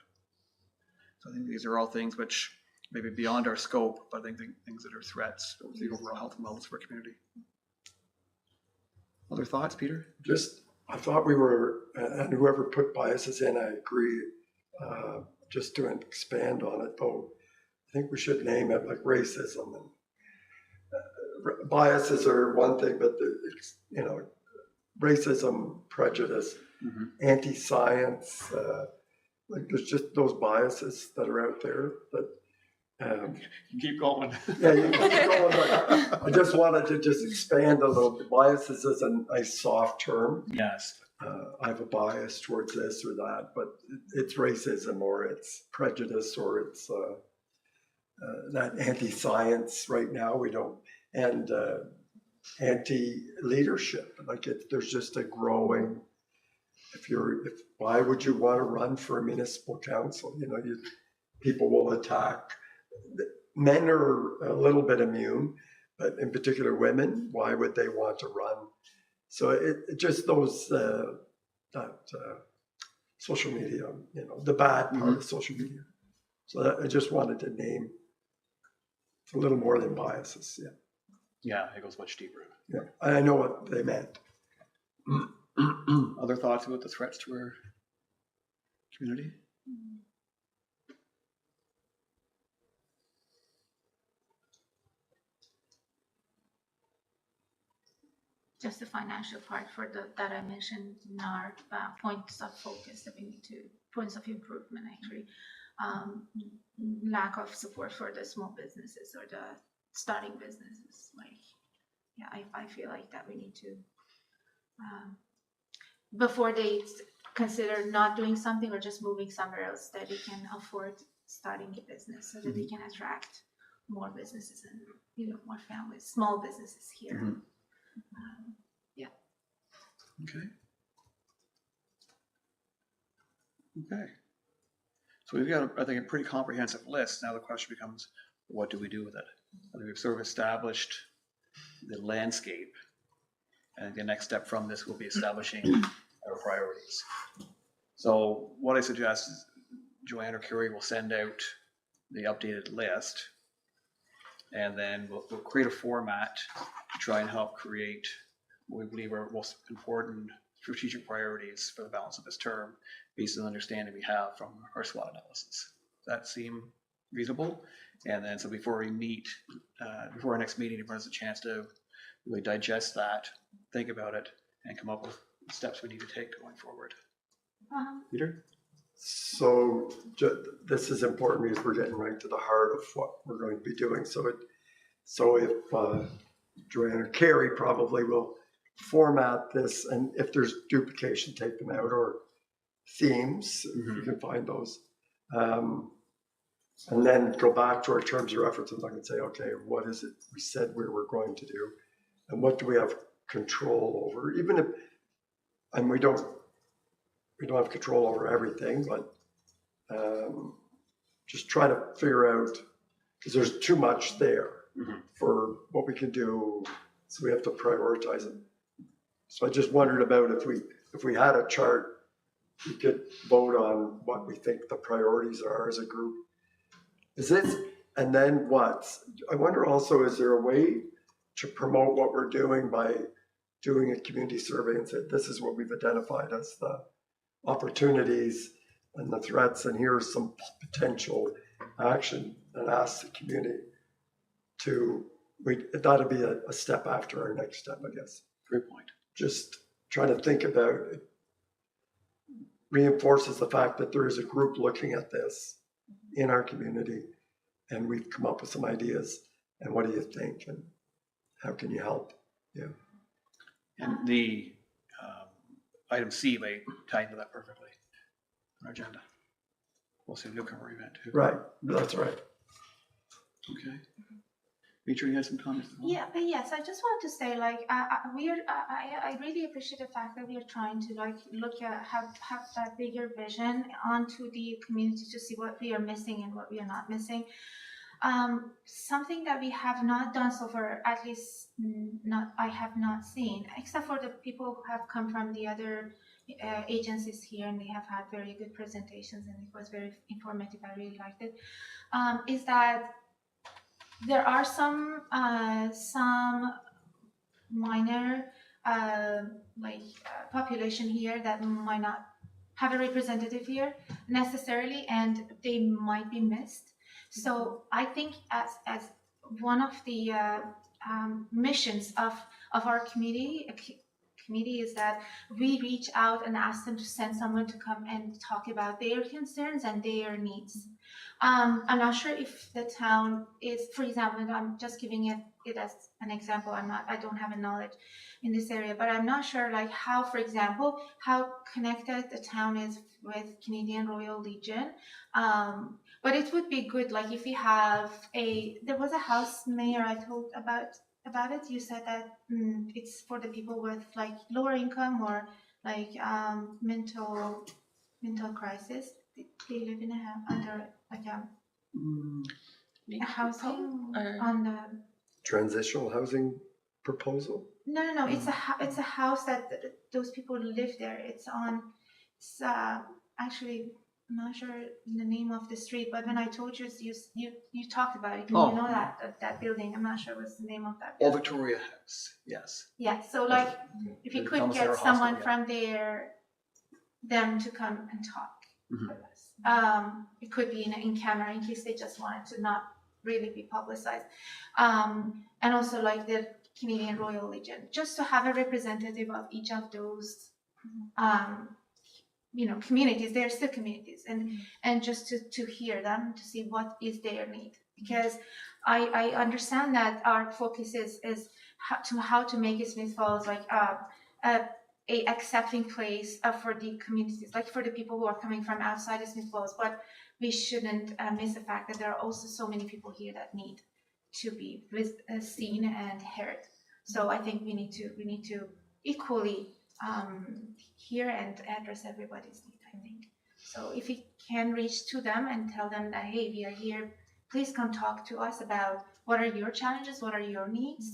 So I think these are all things which may be beyond our scope, but I think things that are threats to the overall health and wellness of our community. Other thoughts, Peter? I thought we were, and whoever put biases in, I agree. Just to expand on it, though, I think we should name it like racism. And biases are one thing, but racism, prejudice, anti-science, like there's just those biases that are out there that. Keep going. Yeah, you can keep going, but I just wanted to just expand a little bit. Biases is a nice soft term. Yes. I have a bias towards this or that, but it's racism or it's prejudice or it's that anti-science right now. We don't, and anti-leadership. Like there's just a growing. Why would you want to run for a municipal council? People will attack. Men are a little bit immune, but in particular women, why would they want to run? So it just those that social media, the bad part of social media. So I just wanted to name it's a little more than biases. Yeah. Yeah, it goes much deeper. Yeah, I know what they meant. Other thoughts about the threats to our community? Just the financial part that I mentioned in our points of focus that we need to, points of improvement actually. Lack of support for the small businesses or the starting businesses. I feel like that we need to, before they consider not doing something or just moving somewhere else, that they can afford starting a business so that they can attract more businesses and more families, small businesses here. Yeah. Okay. So we've got, I think, a pretty comprehensive list. Now the question becomes, what do we do with it? I think we've sort of established the landscape, and the next step from this will be establishing our priorities. So what I suggest is Joanne or Carrie will send out the updated list, and then we'll create a format to try and help create what we believe are most important strategic priorities for the balance of this term, based on the understanding we have from our SWOT analysis. Does that seem reasonable? And then, so before we meet, before our next meeting, everyone has a chance to really digest that, think about it, and come up with steps we need to take going forward. Peter? So this is important because we're getting right to the heart of what we're going to be doing. So if Joanne or Carrie probably will format this, and if there's duplication, take them out, or themes, you can find those. And then go back to our terms of reference and I can say, okay, what is it we said we were going to do? And what do we have control over? Even if, and we don't have control over everything, but just try to figure out, because there's too much there Mhm. for what we can do, so we have to prioritize it. So I just wondered about if we had a chart, we could vote on what we think the priorities are as a group. Is this, and then what? I wonder also, is there a way to promote what we're doing by doing a community survey and say, this is what we've identified as the opportunities and the threats, and here's some potential action, and ask the community to, that'd be a step after our next step, I guess. Great point. Just trying to think about it reinforces the fact that there is a group looking at this in our community, and we've come up with some ideas, and what do you think, and how can you help? Yeah. And the item C may tie into that perfectly on our agenda. We'll see a newcomer event too. Right, that's right. Okay. Mitra, you had some comments? Yeah, but yes, I just want to say, like, I really appreciate the fact that we are trying to like look at have that bigger vision onto the community to see what we are missing and what we are not missing. Something that we have not done so far, at least I have not seen, except for the people who have come from the other agencies here, and they have had very good presentations, and it was very informative. I really liked it. Is that there are some minor population here that might not have a representative here necessarily, and they might be missed. So I think as one of the missions of our committee is that we reach out and ask them to send someone to come and talk about their concerns and their needs. I'm not sure if the town is, for example, I'm just giving it as an example. I don't have a knowledge in this area, but I'm not sure like how, for example, how connected the town is with Canadian Royal Legion. But it would be good, like if we have there was a house mayor I told about it. You said that it's for the people with like lower income or like mental crisis. They live in a house under like a housing on the Transitional housing proposal? no. It's a house that those people live there. It's actually. I'm not sure the name of the street, but when I told you, you talked about it. You Oh. know that building. I'm not sure what's the name of that Oh, building. Victoria House, yes. Yeah, so like if you The could Thomas get Era someone Hospital, from them to come and talk Mhm. with us. It could be in camera in case they just wanted to not really be publicized. And also like the Canadian Royal Legion, just to have a representative of each of those communities. They're still communities, and just to hear them, to see what is their need, because I understand that our focus is how to make Smith Falls like a accepting place for the communities, like for the people who are coming from outside of Smith Falls. But we shouldn't miss the fact that there are also so many people here that need to be seen and heard. So I think we need to equally hear and address everybody's need, I think. So if we can reach to them and tell them that, hey, we are here, please come talk to us about what are your challenges, what are your needs,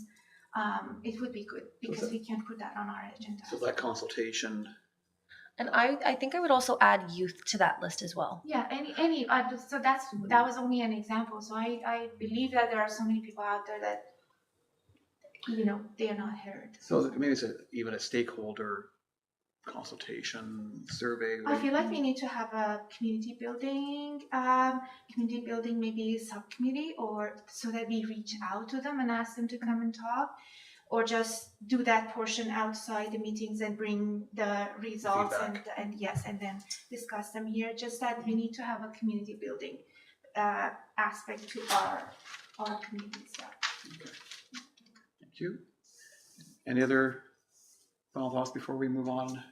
it would be good, because we can put that on our agenda. So that consultation, And I think I would also add youth to that list as well. Yeah, so that was only an example. So I believe that there are so many people out there that, they are not heard. so maybe it's even a stakeholder consultation survey. I feel like we need to have a community building maybe subcommittee, or so that we reach out to them and ask them to come and talk, or just do that portion outside the meetings and bring the results and then discuss them here. Just that we need to have a community building aspect to our communities. Yeah. Okay. Thank you. Any other final thoughts before we move on?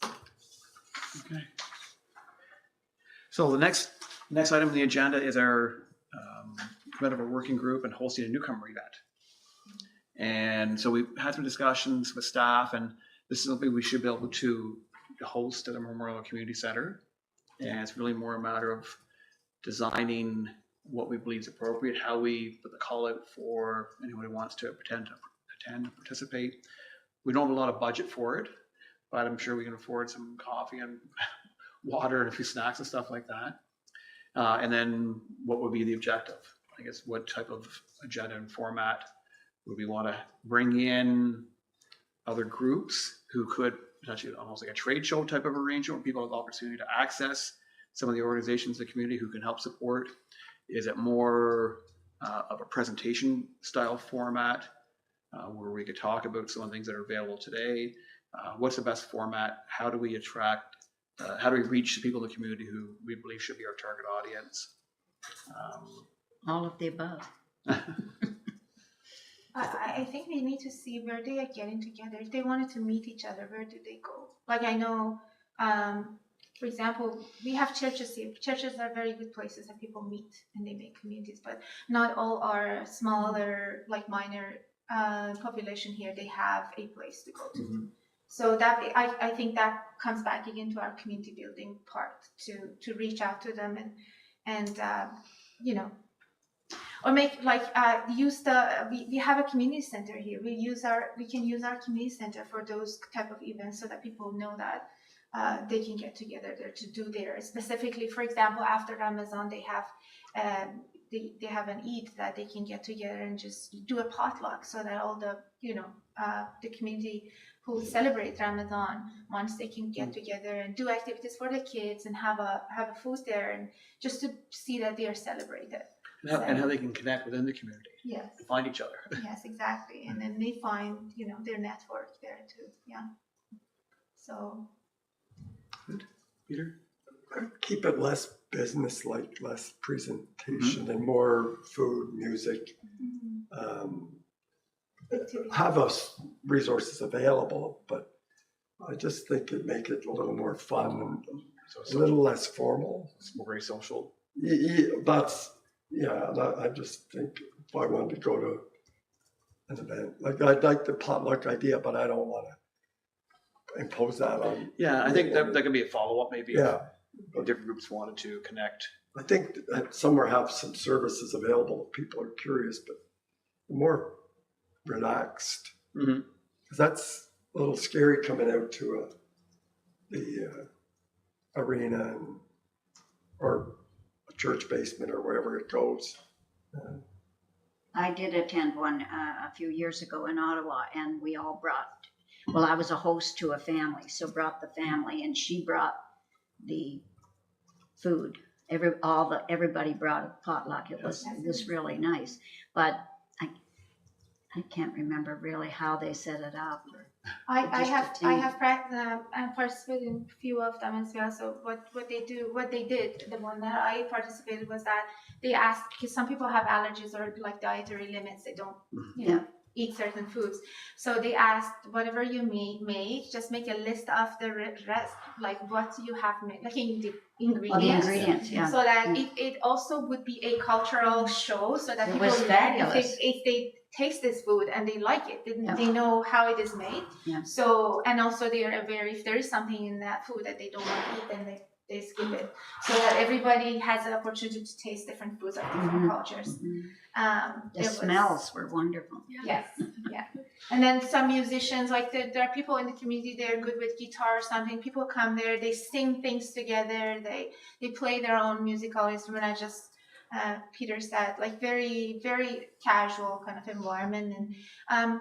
Okay. So the next item on the agenda is our commitment of a working group and hosting a newcomer event. And so we've had some discussions with staff, and this is something we should be able to host at the Memorial Community Center. And it's really more a matter of designing what we believe is appropriate, how we put the call out for anyone who wants to attend and participate. We don't have a lot of budget for it, but I'm sure we can afford some coffee and water and a few snacks and stuff like that. And then what would be the objective? I guess what type of agenda and format would we want to bring in other groups who could potentially almost like a trade show type of arrangement where people have the opportunity to access some of the organizations in the community who can help support? Is it more of a presentation style format where we could talk about some of the things that are available today? What's the best format? How do we attract, how do we reach the people in the community who we believe should be our target audience? All of the above. I think they need to see where they are getting together. If they wanted to meet each other, where do they go? Like I know, for example, we have churches here. Churches are very good places that people meet and they make communities, but not all are smaller, like minor population here. They have a place to go to. Mm-hmm. So that I think that comes back again to our community building part to reach out to them and you know, or make like use the we have a community center here. We can use our community center for those type of events so that people know that they can get together there to do their specifically. For example, after Ramadan, they have they have an Eid that they can get together and just do a potluck so that all the the community who celebrate Ramadan, once they can get together and do activities for the kids and have a food there and just to see that they are celebrated. And how they can connect within the community Yes. and find each other. Yes, exactly. And then they find, their network there too. Yeah. So. Peter? Keep it less business-like, less presentation and more food, music. Have us resources available, but I just think it'd make it a little more fun and a little less formal. It's more very social. I just think if I wanted to go to an event, like I'd like the potluck idea, but I don't want to impose that on. Yeah, I think that could be a follow-up maybe. Yeah. If different groups wanted to connect. I think that somewhere have some services available if people are curious, but more relaxed. Mm-hmm. Because that's a little scary coming out to the arena or a church basement or wherever it goes. I did attend one a few years ago in Ottawa, and we all brought, I was a host to a family, so brought the family, and she brought the food. Everybody brought a potluck. It was really nice, but I can't remember really how they set it up. I have participated in a few of them as well. So what they did, the one that I participated was that they asked, because some people have allergies or like dietary limits, they don't eat certain foods. So they asked, whatever you make, just make a list of the rest, like what you have made, like ingredients. Oh, the ingredients, yeah. So that it also would be a cultural show, so that It people was fabulous. if they taste this food and they like it, they know how it is made. Yeah. So, and also they are aware if there is something in that food that they don't want to eat, then they skip it. So that everybody has the opportunity to taste different foods of different cultures. The smells were wonderful. Yes, yeah. And then some musicians, like there are people in the community, they're good with guitar or something. People come there, they sing things together, they play their own musical instrument. I just Peter said, like very, very casual kind of environment. And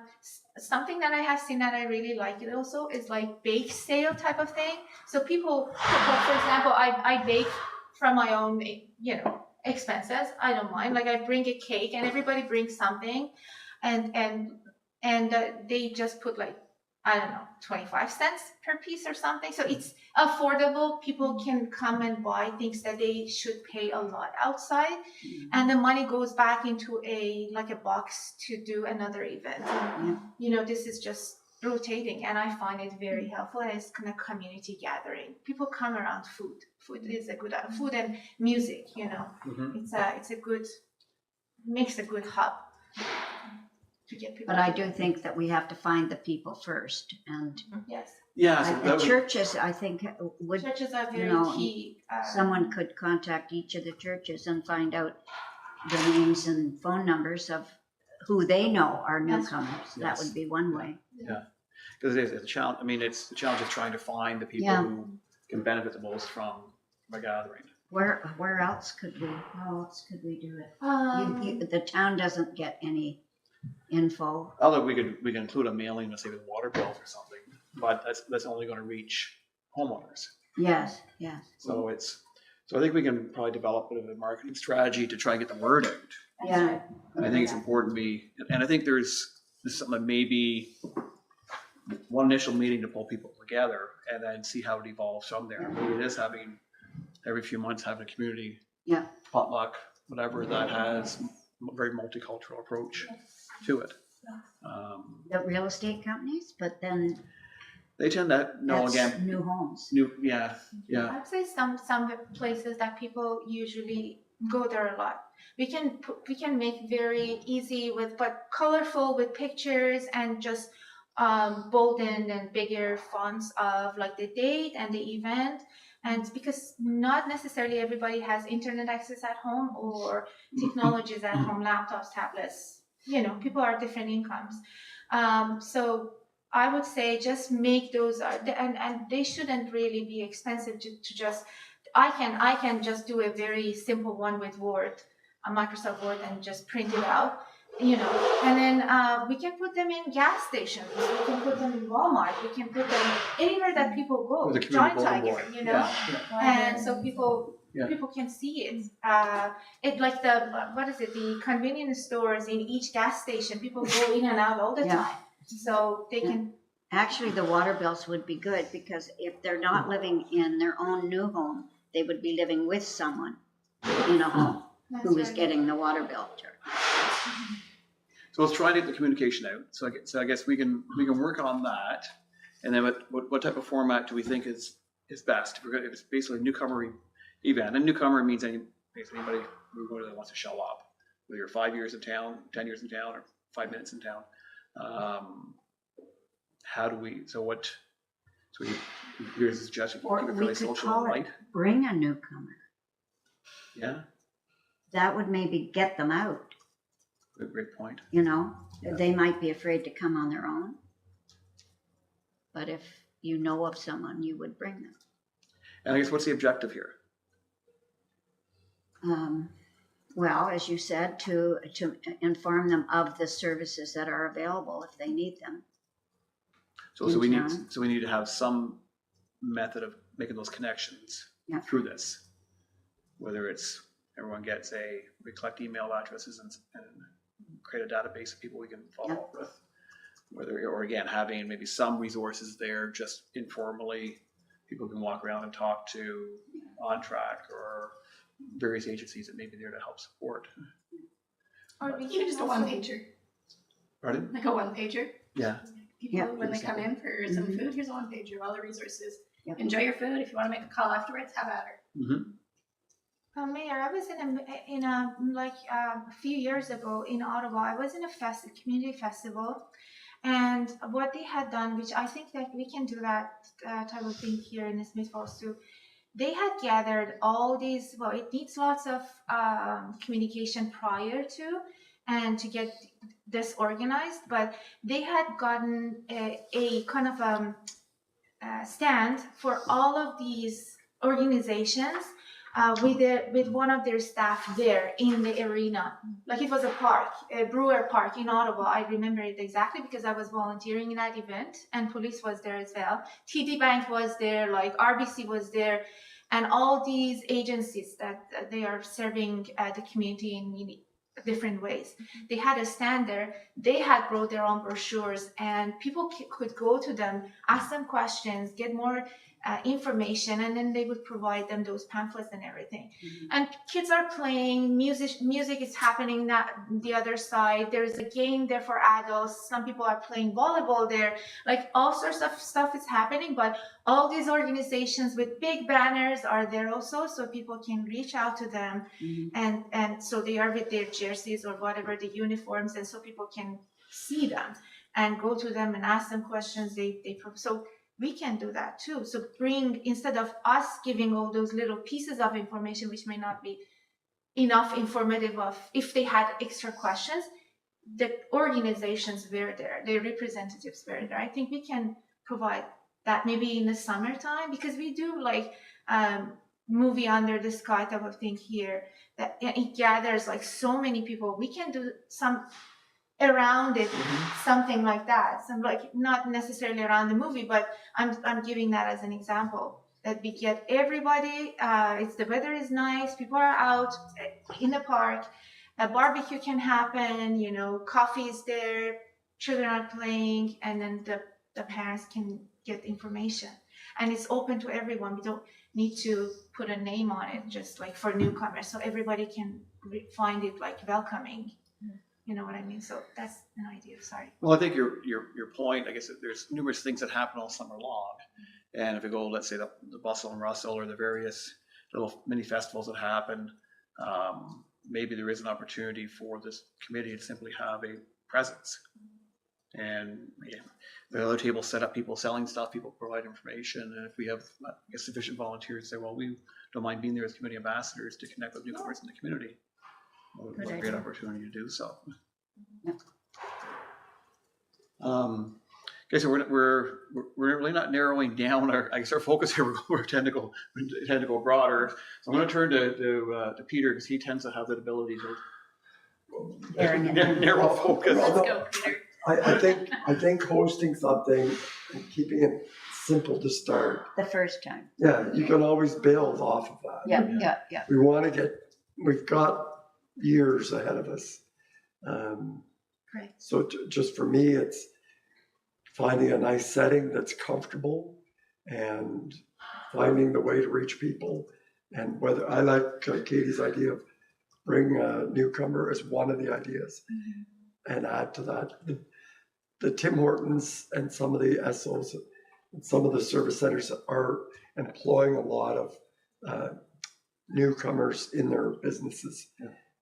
something that I have seen that I really like it also is like bake sale type of thing. So people, for example, I bake from my own, expenses. I don't mind. Like I bring a cake and everybody brings something, and they just put like, I don't know, 25 cents per piece or something. So it's affordable. People can come and buy things that they should pay a lot outside. And the money goes back into a box to do another event. And, this is just rotating. And I find it very helpful. And it's kind of community gathering. People come around food. Food is a good, food and music, It's a good, makes a good hub. To get people But I do think that we have to find the people first, and yes, Yeah, so that would, Churches, I think, would, Churches are very know, key. someone could contact each of the churches and find out the names and phone numbers of who they know are That's right. newcomers. That Yes. would be one way. because it's a challenge, I mean, it's the challenge of trying to find the people Yeah. who can benefit the most from a gathering. Where else could we, how else could we do it? The town doesn't get any info. Although we can include a mailing, let's say with water bills or something, but that's only gonna reach homeowners. Yes, yes. So I think we can probably develop a bit of a marketing strategy to try and get the word out. Yeah, And I think it's important and I think there's something that maybe one initial meeting to pull people together and then see how it evolves from there. Maybe it is having, every few months, having a community Yeah. potluck, whatever, that has a very multicultural approach to it. the real estate companies, but then They tend to know, that's again, new homes. yeah. I'd say some places that people usually go there a lot. We can make very easy but colorful with pictures and just boldened and bigger fonts of like the date and the event. And because not necessarily everybody has internet access at home or technologies at home, laptops, tablets, people are different incomes. So I would say just make those, and they shouldn't really be expensive to just, I can just do a very simple one with Word, a Microsoft Word, and just print it out, and then we can put them in gas stations, we can put them in Walmart, we can put them anywhere that people go, With a Giant community Tiger, bulletin board. Yeah. and so people can see it. It like the convenience stores in each gas station, people go in and out all the Yeah. time. So they can. Actually, the water bills would be good because if they're not living in their own new home, they would be living with someone in a home who is getting the water bill charge. So let's try to get the communication out. So I guess we can work on that. And then what type of format do we think is best? If it's basically a newcomer event, and newcomer means basically anybody who wants to show up, whether you're 5 years in town, 10 years in town, or 5 minutes in town. How do we? So here's a suggestion. Or Keep it we fairly could social call and it light. Bring a newcomer. Yeah, That would maybe get them out, great point. Yeah. They might be afraid to come on their own. But if you know of someone, you would bring them. And I guess what's the objective here? Well, as you said, to inform them of the services that are available if they need them. So we need to have some method of making those connections through this. Whether it's everyone gets we collect email addresses and create a database of people we can follow up with. Or again, having maybe some resources there just informally, people can walk around and talk to On Track or various agencies that may be there to help support. Or we Even just a also- one-pager, Pardon? like a one-pager. Yeah. People, Yeah. when they come in for some food, here's a one-pager, all the resources. Yep. Enjoy your food. If you want to make a call afterwards, have at her. Mm-hmm. Mayor, I was a few years ago in Ottawa. I was in a community festival, and what they had done, which I think that we can do that type of thing here in Smith Falls too. They had gathered all these. Well, it needs lots of communication prior to, and to get this organized. But they had gotten a kind of stand for all of these organizations. With one of their staff there in the arena, like it was a park, a Brewer Park in Ottawa. I remember it exactly because I was volunteering in that event, and police was there as well. TD Bank was there, like RBC was there, and all these agencies that they are serving the community in different ways. They had a stand there. They had brought their own brochures, and people could go to them, ask them questions, get more information, and then they would provide them those pamphlets and everything. Mhm. And kids are playing music is happening the other side. There's a game there for adults. Some people are playing volleyball there. Like all sorts of stuff is happening, but all these organizations with big banners are there also, so people can reach out to them. Mhm. And so they are with their jerseys or whatever, the uniforms, and so people can see them and go to them and ask them questions. So we can do that too. So instead of us giving all those little pieces of information, which may not be enough informative of, if they had extra questions, the organizations were there, the representatives were there. I think we can provide that maybe in the summertime, because we do like movie under the sky type of thing here, that it gathers like so many people. We can do some around it, something like that. Some like not necessarily around the movie, but I'm giving that as an example. That we get everybody. The weather is nice. People are out in the park. A barbecue can happen. You know, coffee is there. Children are playing, and then the parents can get information. And it's open to everyone. We don't need to put a name on it, just like for newcomers, so everybody can find it like welcoming. You know what I mean? So that's an idea. Sorry. Well, I think your point, I guess there's numerous things that happen all summer long. And if we go, let's say the Bustle and Russell or the various little mini festivals that happen, maybe there is an opportunity for this committee to simply have a presence. And the other table set up, people selling stuff, people provide information. And if we have sufficient volunteers say, well, we don't mind being there as community ambassadors to connect with newcomers in the community. What a great opportunity to do so. Okay, so we're really not narrowing down our focus here. We tend to go broader. So I'm going to turn to Peter, because he tends to have that ability to narrow focus. Let's go, Peter. I think hosting something and keeping it simple to start. The first time. Yeah, you can always build off of that. Yeah. We've got years ahead of us. Great. So just for me, it's finding a nice setting that's comfortable and finding the way to reach people. And whether I like Katie's idea of bring a newcomer as one of the ideas, and add to that the Tim Hortons and some of the SOs and some of the service centers are employing a lot of newcomers in their businesses,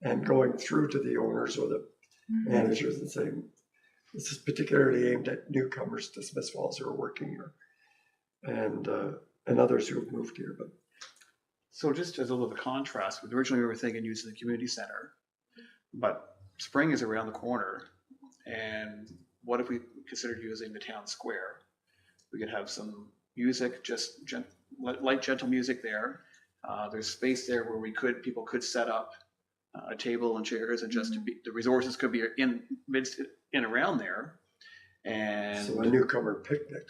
and going through to the owners or the managers and saying, this is particularly aimed at newcomers to Smiths Falls who are working here, and others who have moved here. But so just as a little bit of contrast, originally we were thinking using the community center, but spring is around the corner, and what if we considered using the town square? We could have some music, just light, gentle music there. There's space there where people could set up a table and chairs, and just the resources could be in around there. And so a newcomer picnic.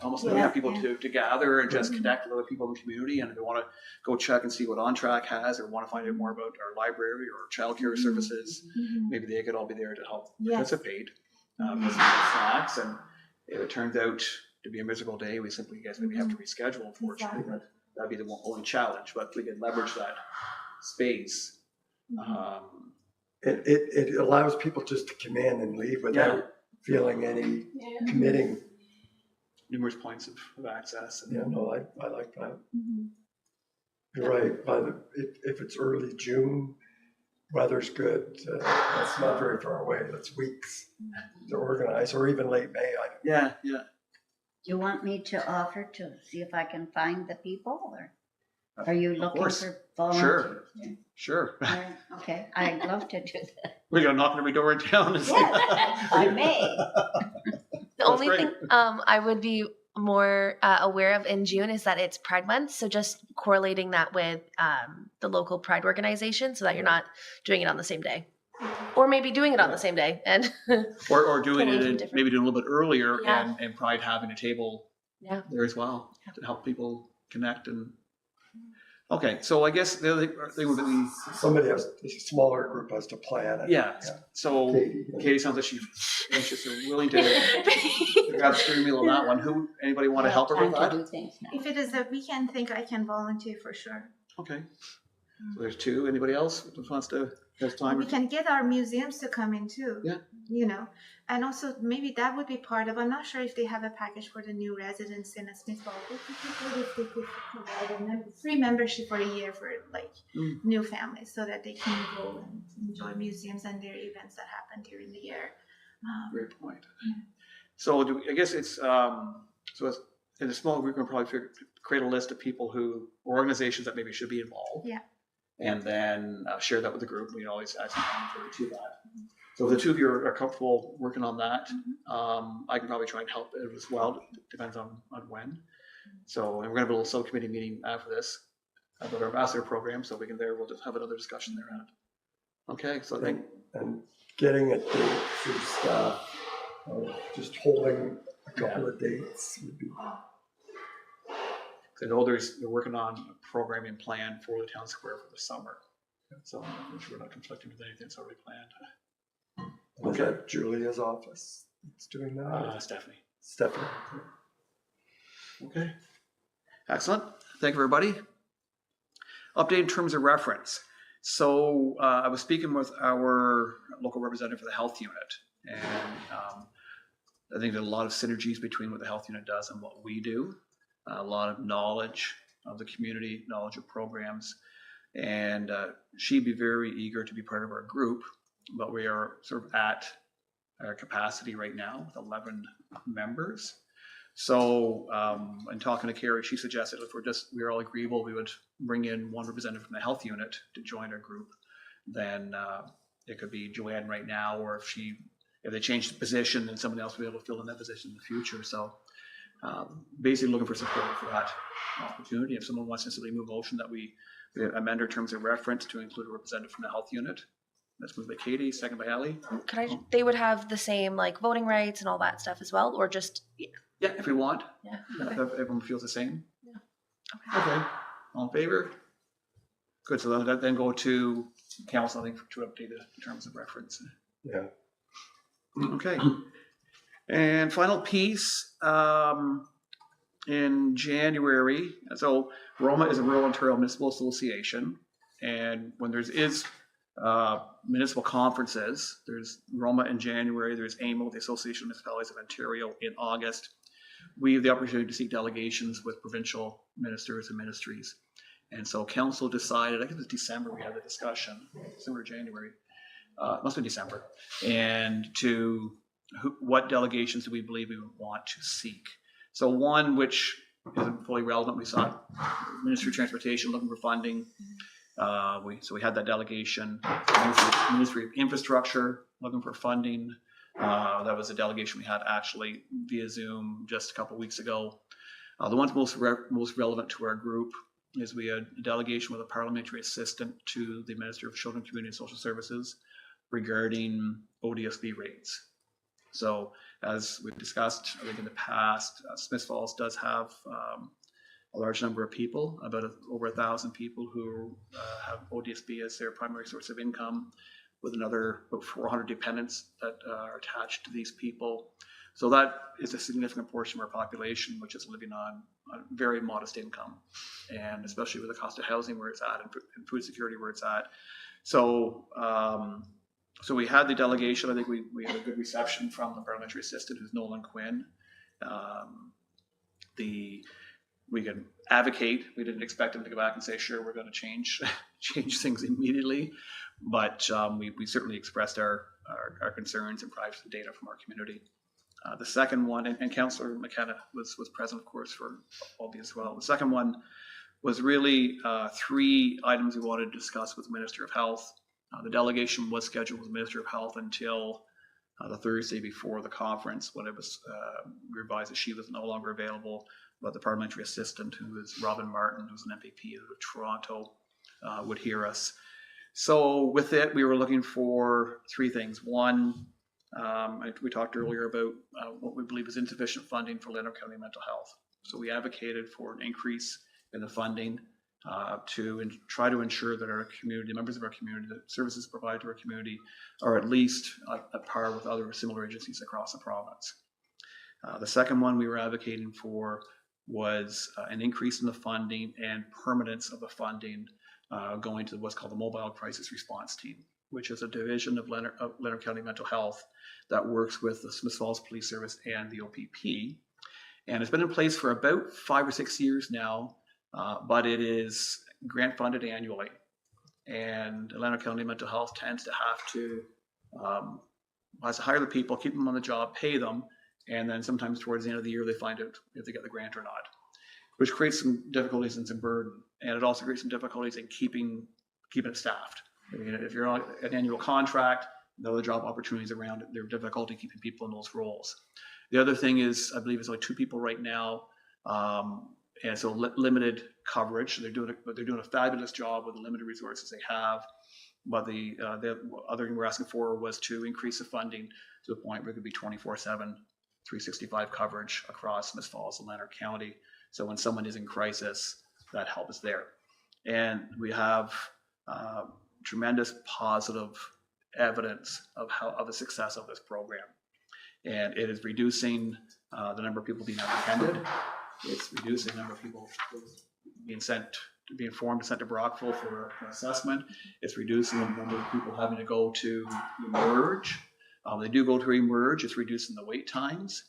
Almost people to gather and just connect with other people in the community. And if they want to go check and see what On Track has, or want to find out more about our library or childcare services, maybe they could all be there to help participate with some snacks. And if it turns out to be a miserable day, we simply maybe have to reschedule, unfortunately. Exactly. But that'd be the only challenge. But we could leverage that space. It allows people just to come in and leave without feeling any committing. Numerous points of access. I like that. You're right. If it's early June, weather's good. That's not very far away. That's weeks to organize, or even late May. Yeah. Do you want me to offer to see if I can find the people, or are you looking for volunteers? Sure. All right, okay, I'd love to do that. We're gonna knock on every door in town and see. I may. The only thing I would be more aware of in June is that it's Pride Month. So just correlating that with the local Pride organization, so that you're not doing it on the same day. Or maybe doing it on the same day. And or doing Totally it different. maybe doing a little bit earlier, Yeah. and Pride having a table there as well to help people connect. And okay, so I guess the other thing would be a smaller group has to plan it. So Katie sounds like she's anxious or willing to grab the steering wheel on that one. Anybody want to help her with Time to that? do things now. If it is a weekend thing, I can volunteer for sure. Okay. So there's two. Anybody else who wants to have time? We can get our museums to come in too. Yeah. You know, and also maybe that would be part of. I'm not sure if they have a package for the new residents in Smiths Falls. If they could provide a free membership for a year for like new families, so that they can go and enjoy museums and their events that happen during the year. Great point. So I guess it's so in a small group, we can probably create a list of people or organizations that maybe should be involved. Yeah. And then share that with the group. We always add some commentary to that. So if the two of you are comfortable working on that, I can probably try and help it as well. Depends on when. So, and we're gonna have a little subcommittee meeting after this about our ambassador program. So we'll just have another discussion there. Okay, so I think And getting a date for staff, just holding a couple of dates would be. I know they're working on a programming plan for the town square for the summer. So I'm sure we're not conflicting with anything that's already planned. Is that Julia's office that's doing that? Stephanie. Stephanie. Okay. Excellent. Thank you, everybody. Update in terms of reference. So I was speaking with our local representative for the health unit, and I think there's a lot of synergies between what the health unit does and what we do. A lot of knowledge of the community, knowledge of programs, and she'd be very eager to be part of our group, but we are sort of at our capacity right now with 11 members. So in talking to Carrie, she suggested if we're all agreeable, we would bring in one representative from the health unit to join our group. Then it could be Joanne right now, or if they change the position, then somebody else will be able to fill in that position in the future. So basically looking for support for that opportunity. If someone wants to simply move motion that we amend our terms of reference to include a representative from the health unit. That's moved by Katie, second by Ali. They would have the same like voting rights and all that stuff as well, or just Yeah, if we want. yeah. If everyone feels the same. Yeah. Okay. All in favor? Good. So then go to council, I think, to update the terms of reference. Yeah. Okay. And final piece, in January, so Roma is a Rural Ontario Municipal Association, and when there's municipal conferences, there's Roma in January, there's AMO, the Association of Municipalities of Ontario, in August. We have the opportunity to seek delegations with provincial ministers and ministries. And so council decided, I think it was December, we had the discussion, December or January, must have been December, and what delegations do we believe we would want to seek? So one which isn't fully relevant, we saw Ministry of Transportation looking for funding. So we had that delegation. Ministry of Infrastructure looking for funding. That was a delegation we had actually via Zoom just a couple of weeks ago. The one most relevant to our group is we had a delegation with a parliamentary assistant to the Minister of Children, Community and Social Services regarding ODSP rates. So as we've discussed, I think in the past, Smith Falls does have a large number of people, about over 1,000 people who have ODSP as their primary source of income, with another about 400 dependents that are attached to these people. So that is a significant portion of our population, which is living on a very modest income, and especially with the cost of housing where it's at and food security where it's at. So so we had the delegation. I think we had a good reception from the parliamentary assistant, who's Nolan Quinn. We can advocate. We didn't expect him to go back and say, sure, we're going to change things immediately, but we certainly expressed our concerns and provided some data from our community. The second one, and Councillor McKenna was present, of course, for all these as well. The second one was really 3 items we wanted to discuss with the Minister of Health. The delegation was scheduled with the Minister of Health until the Thursday before the conference, when it was revised that she was no longer available, but the parliamentary assistant, who is Robin Martin, who's an MPP of Toronto, would hear us. So with it, we were looking for 3 things. One, we talked earlier about what we believe is insufficient funding for Leonard County mental health. So we advocated for an increase in the funding to try to ensure that our community, members of our community, the services provided to our community are at least at par with other similar agencies across the province. The second one we were advocating for was an increase in the funding and permanence of the funding going to what's called the Mobile Crisis Response Team, which is a division of Leonard County Mental Health that works with the Smith Falls Police Service and the OPP. And it's been in place for about 5 or 6 years now, but it is grant funded annually. And Leonard County Mental Health tends to have to hire the people, keep them on the job, pay them, And then sometimes towards the end of the year, they find out if they get the grant or not, which creates some difficulties and some burden. And it also creates some difficulties in keeping it staffed. I mean, if you're on an annual contract, no other job opportunities around it, there's difficulty keeping people in those roles. The other thing is, I believe it's like 2 people right now, and so limited coverage. They're doing a fabulous job with the limited resources they have. But the other thing we're asking for was to increase the funding to the point where it could be 24/7, 365 coverage across Smith Falls and Lanark County. So when someone is in crisis, that help is there. And we have tremendous positive evidence of the success of this program. And it is reducing the number of people being apprehended. It's reducing the number of people being formed and sent to Brockville for an assessment. It's reducing the number of people having to go to emerge. They do go to emerge. It's reducing the wait times.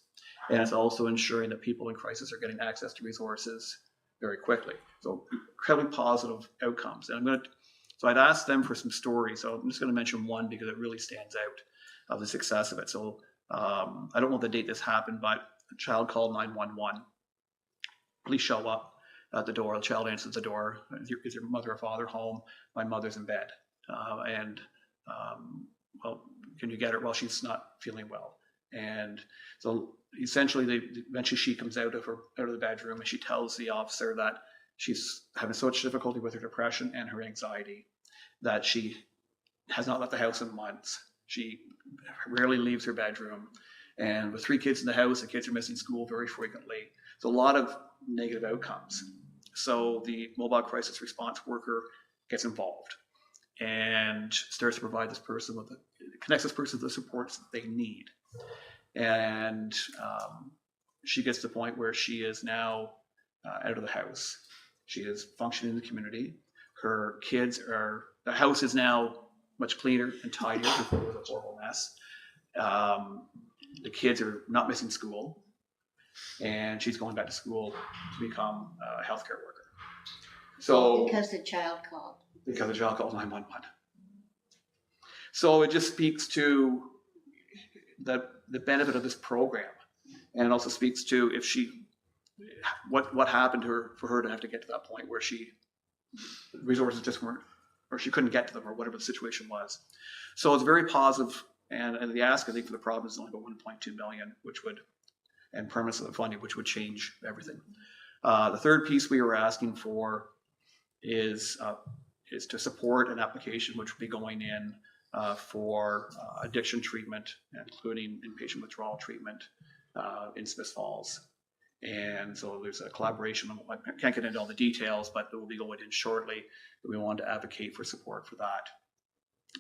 And it's also ensuring that people in crisis are getting access to resources very quickly. So incredibly positive outcomes. And so I'd asked them for some stories. So I'm just going to mention one because it really stands out of the success of it. So I don't know the date this happened, but a child called 911. Police show up at the door. The child answers the door. Is your mother or father home? My mother's in bed. Well, can you get her? Well, she's not feeling well. And so essentially, eventually she comes out of the bedroom and she tells the officer that she's having so much difficulty with her depression and her anxiety that she has not left the house in months. She rarely leaves her bedroom. And with 3 kids in the house, the kids are missing school very frequently. So a lot of negative outcomes. So the mobile crisis response worker gets involved and starts to provide this person connects this person to the supports that they need. And she gets to the point where she is now out of the house. She is functioning in the community. Her kids the house is now much cleaner and tidier. Before it was a horrible mess. The kids are not missing school, and she's going back to school to become a healthcare worker. So Because the child called. Because the child called 911. So it just speaks to the benefit of this program, and it also speaks to what happened to her for her to have to get to that point where resources just weren't, or she couldn't get to them, or whatever the situation was. So it's very positive, and the ask I think for the province is only about 1.2 million, and permanence of the funding, which would change everything. The third piece we were asking for is to support an application which would be going in for addiction treatment, including inpatient withdrawal treatment in Smith Falls. And so there's a collaboration. I can't get into all the details, but it will be going in shortly. We wanted to advocate for support for that.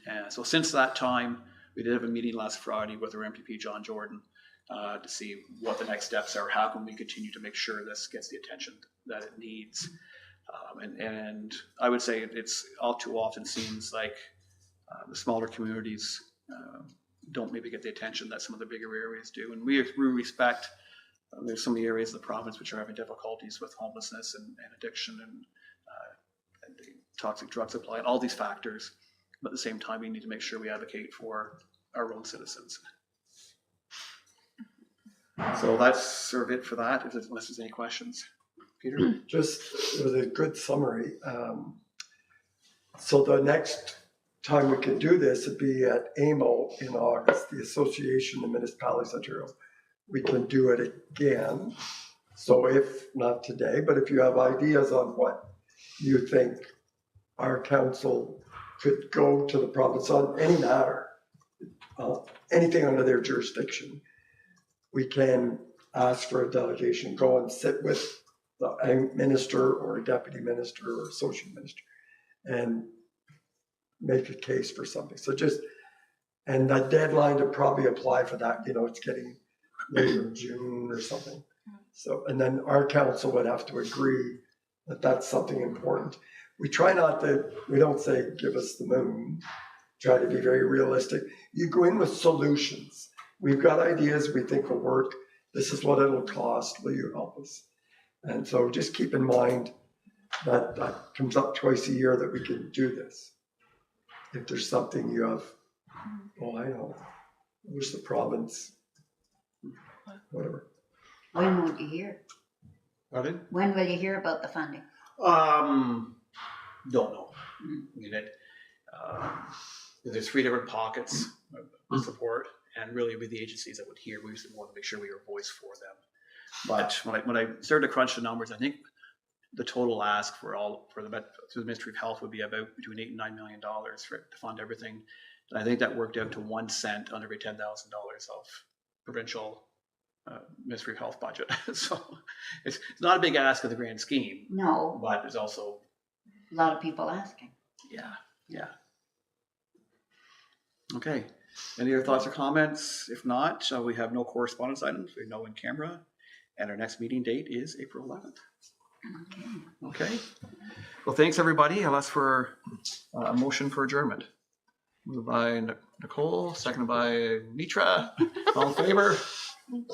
And so since that time, we did have a meeting last Friday with our MPP, John Jordan, to see what the next steps are. How can we continue to make sure this gets the attention that it needs? And I would say it's all too often seems like the smaller communities don't maybe get the attention that some of the bigger areas do. And we respect there's some of the areas of the province which are having difficulties with homelessness and addiction and the toxic drug supply and all these factors. But at the same time, we need to make sure we advocate for our own citizens. So that's sort of it for that, unless there's any questions. Peter? Just, it was a good summary. So the next time we can do this would be at AMO in August, the Association of Municipalities Ontario. We can do it again. So if not today, but if you have ideas on what you think our council could go to the province on any matter, anything under their jurisdiction, we can ask for a delegation, go and sit with a minister or a deputy minister or associate minister and make a case for something. So and the deadline to probably apply for that, it's getting later in June or something. So, and then our council would have to agree that that's something important. We try we don't say, give us the moon, try to be very realistic. You go in with solutions. We've got ideas we think will work. This is what it'll cost. Will you help us? And so just keep in mind that that comes up twice a year that we can do this. If there's something you have, I know, wish the province whatever. When will you hear? Pardon? When will you hear about the funding? Don't know. I mean, there's 3 different pockets of support, and really with the agencies that would hear, we just want to make sure we are a voice for them. But when I started to crunch the numbers, I think the total ask for the Ministry of Health would be about between $8 and $9 million to fund everything. And I think that worked out to 1 cent on every $10,000 of provincial Ministry of Health budget. So it's not a big ask of the grand scheme, No, but there's also, a lot of people asking. yeah. Okay. Any other thoughts or comments? If not, we have no correspondence items. We have no in camera. And our next meeting date is April 11th. Okay. Well, thanks, everybody. I'll ask for a motion for adjournment. Moved by Nicole, seconded by Mitra. All in favor?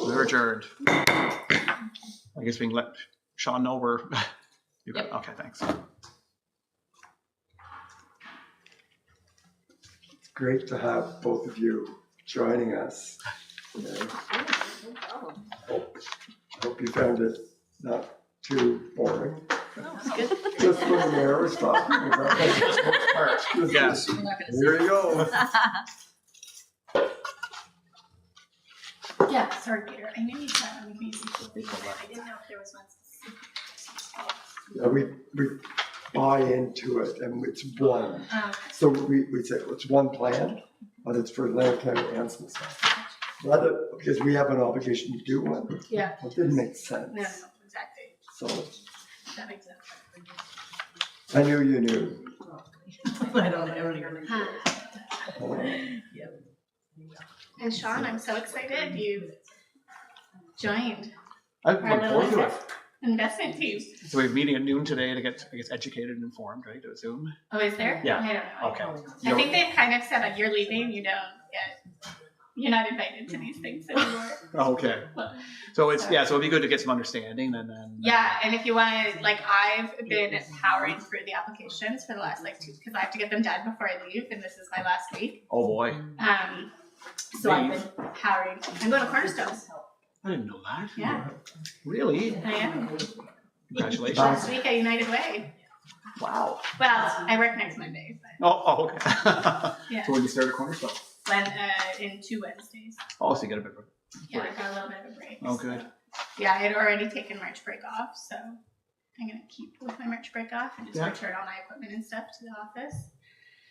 We're adjourned. I guess we can let Sean know we're. You got, okay, thanks. It's great to have both of you joining us today. Hope you found it not too boring. Just when the mayor was talking about it. Yes. Here you go. Yeah, sorry, Peter. I knew you said I'm going to I didn't know if there was one specific. Yeah, we buy into it and it's one. So we say it's one plan, but it's for Atlantic County and Smithsonian. Rather, because we have an obligation to do one. Yeah. It didn't make sense. No, exactly. So That makes sense. I knew you knew. I don't know. And Sean, I'm so excited you joined I'm our looking little forward to it. investment team. So we have a meeting at noon today to get, I guess, educated and informed, right, to Zoom? Oh, is there? Yeah. I don't know. Okay. I think they've kind of said that you're leaving, you don't get, you're not invited to these things anymore. Okay. So it's, yeah, so it'd be good to get some understanding and then. Yeah, and if you want to, like, I've been powering through the applications for the last, like, 2, because I have to get them done before I leave, and this is my last week. Oh, boy. So I've been powering. I'm going to Cornerstone. I didn't know that. Yeah, Really? I am. Congratulations. Last week at United Way. Wow. Well, I work next Monday, but Oh, okay. Yeah. So when you start at Cornerstone? when in 2 Wednesdays. Oh, so you get a bit of a Yeah, I break. got a little bit of a break. Oh, so- good. Yeah, I had already taken March break off, so I'm gonna keep with my March break off and just Yeah. return all my equipment and stuff to the office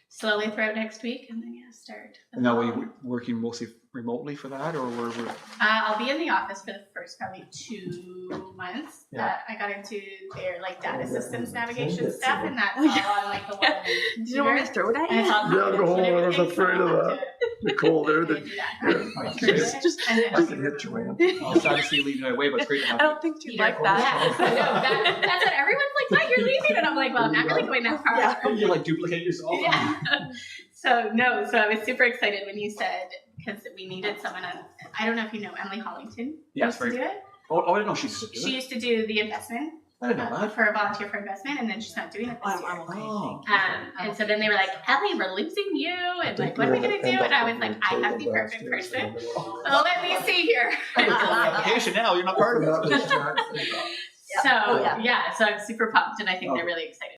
slowly throughout next week, and then start. the And now fall. we working mostly remotely for that, or we're I'll be in the office for the first probably 2 months. Yeah. I got into their like data Oh, systems yeah. navigation That's stuff, it. and that's all on like the one. Did you want me to throw it at And it's you? all Yeah, no, confidential and I was everything, so afraid of I'll have that. to- Nicole there, I that do that. Okay. Just- And then- I could hit Joanne. I'm sad to see you leaving my way, but it's great to have I you. don't think you'd Peter. like that. Yeah, I know. That's what everyone's like. "Why you're leaving?" And I'm like, "Well, I'm not really going that far." Yeah. You like duplicate yourself. Yeah. So I was super excited when you said because we needed someone on. I don't know if you know Emily Hollington. Yes, used to very. do it. Oh, I didn't know she used to do She it. used to do the investment I didn't know that. for a volunteer for investment, and then she's not doing it this year. Oh. And so then they were like, "Ellie, we're losing you," and like, "What are we gonna do?" And I was like, "I have the perfect person. So let me see here." Hey, it's on the application now. You're not part of it. So yeah, so I'm super pumped, and I think they're really excited.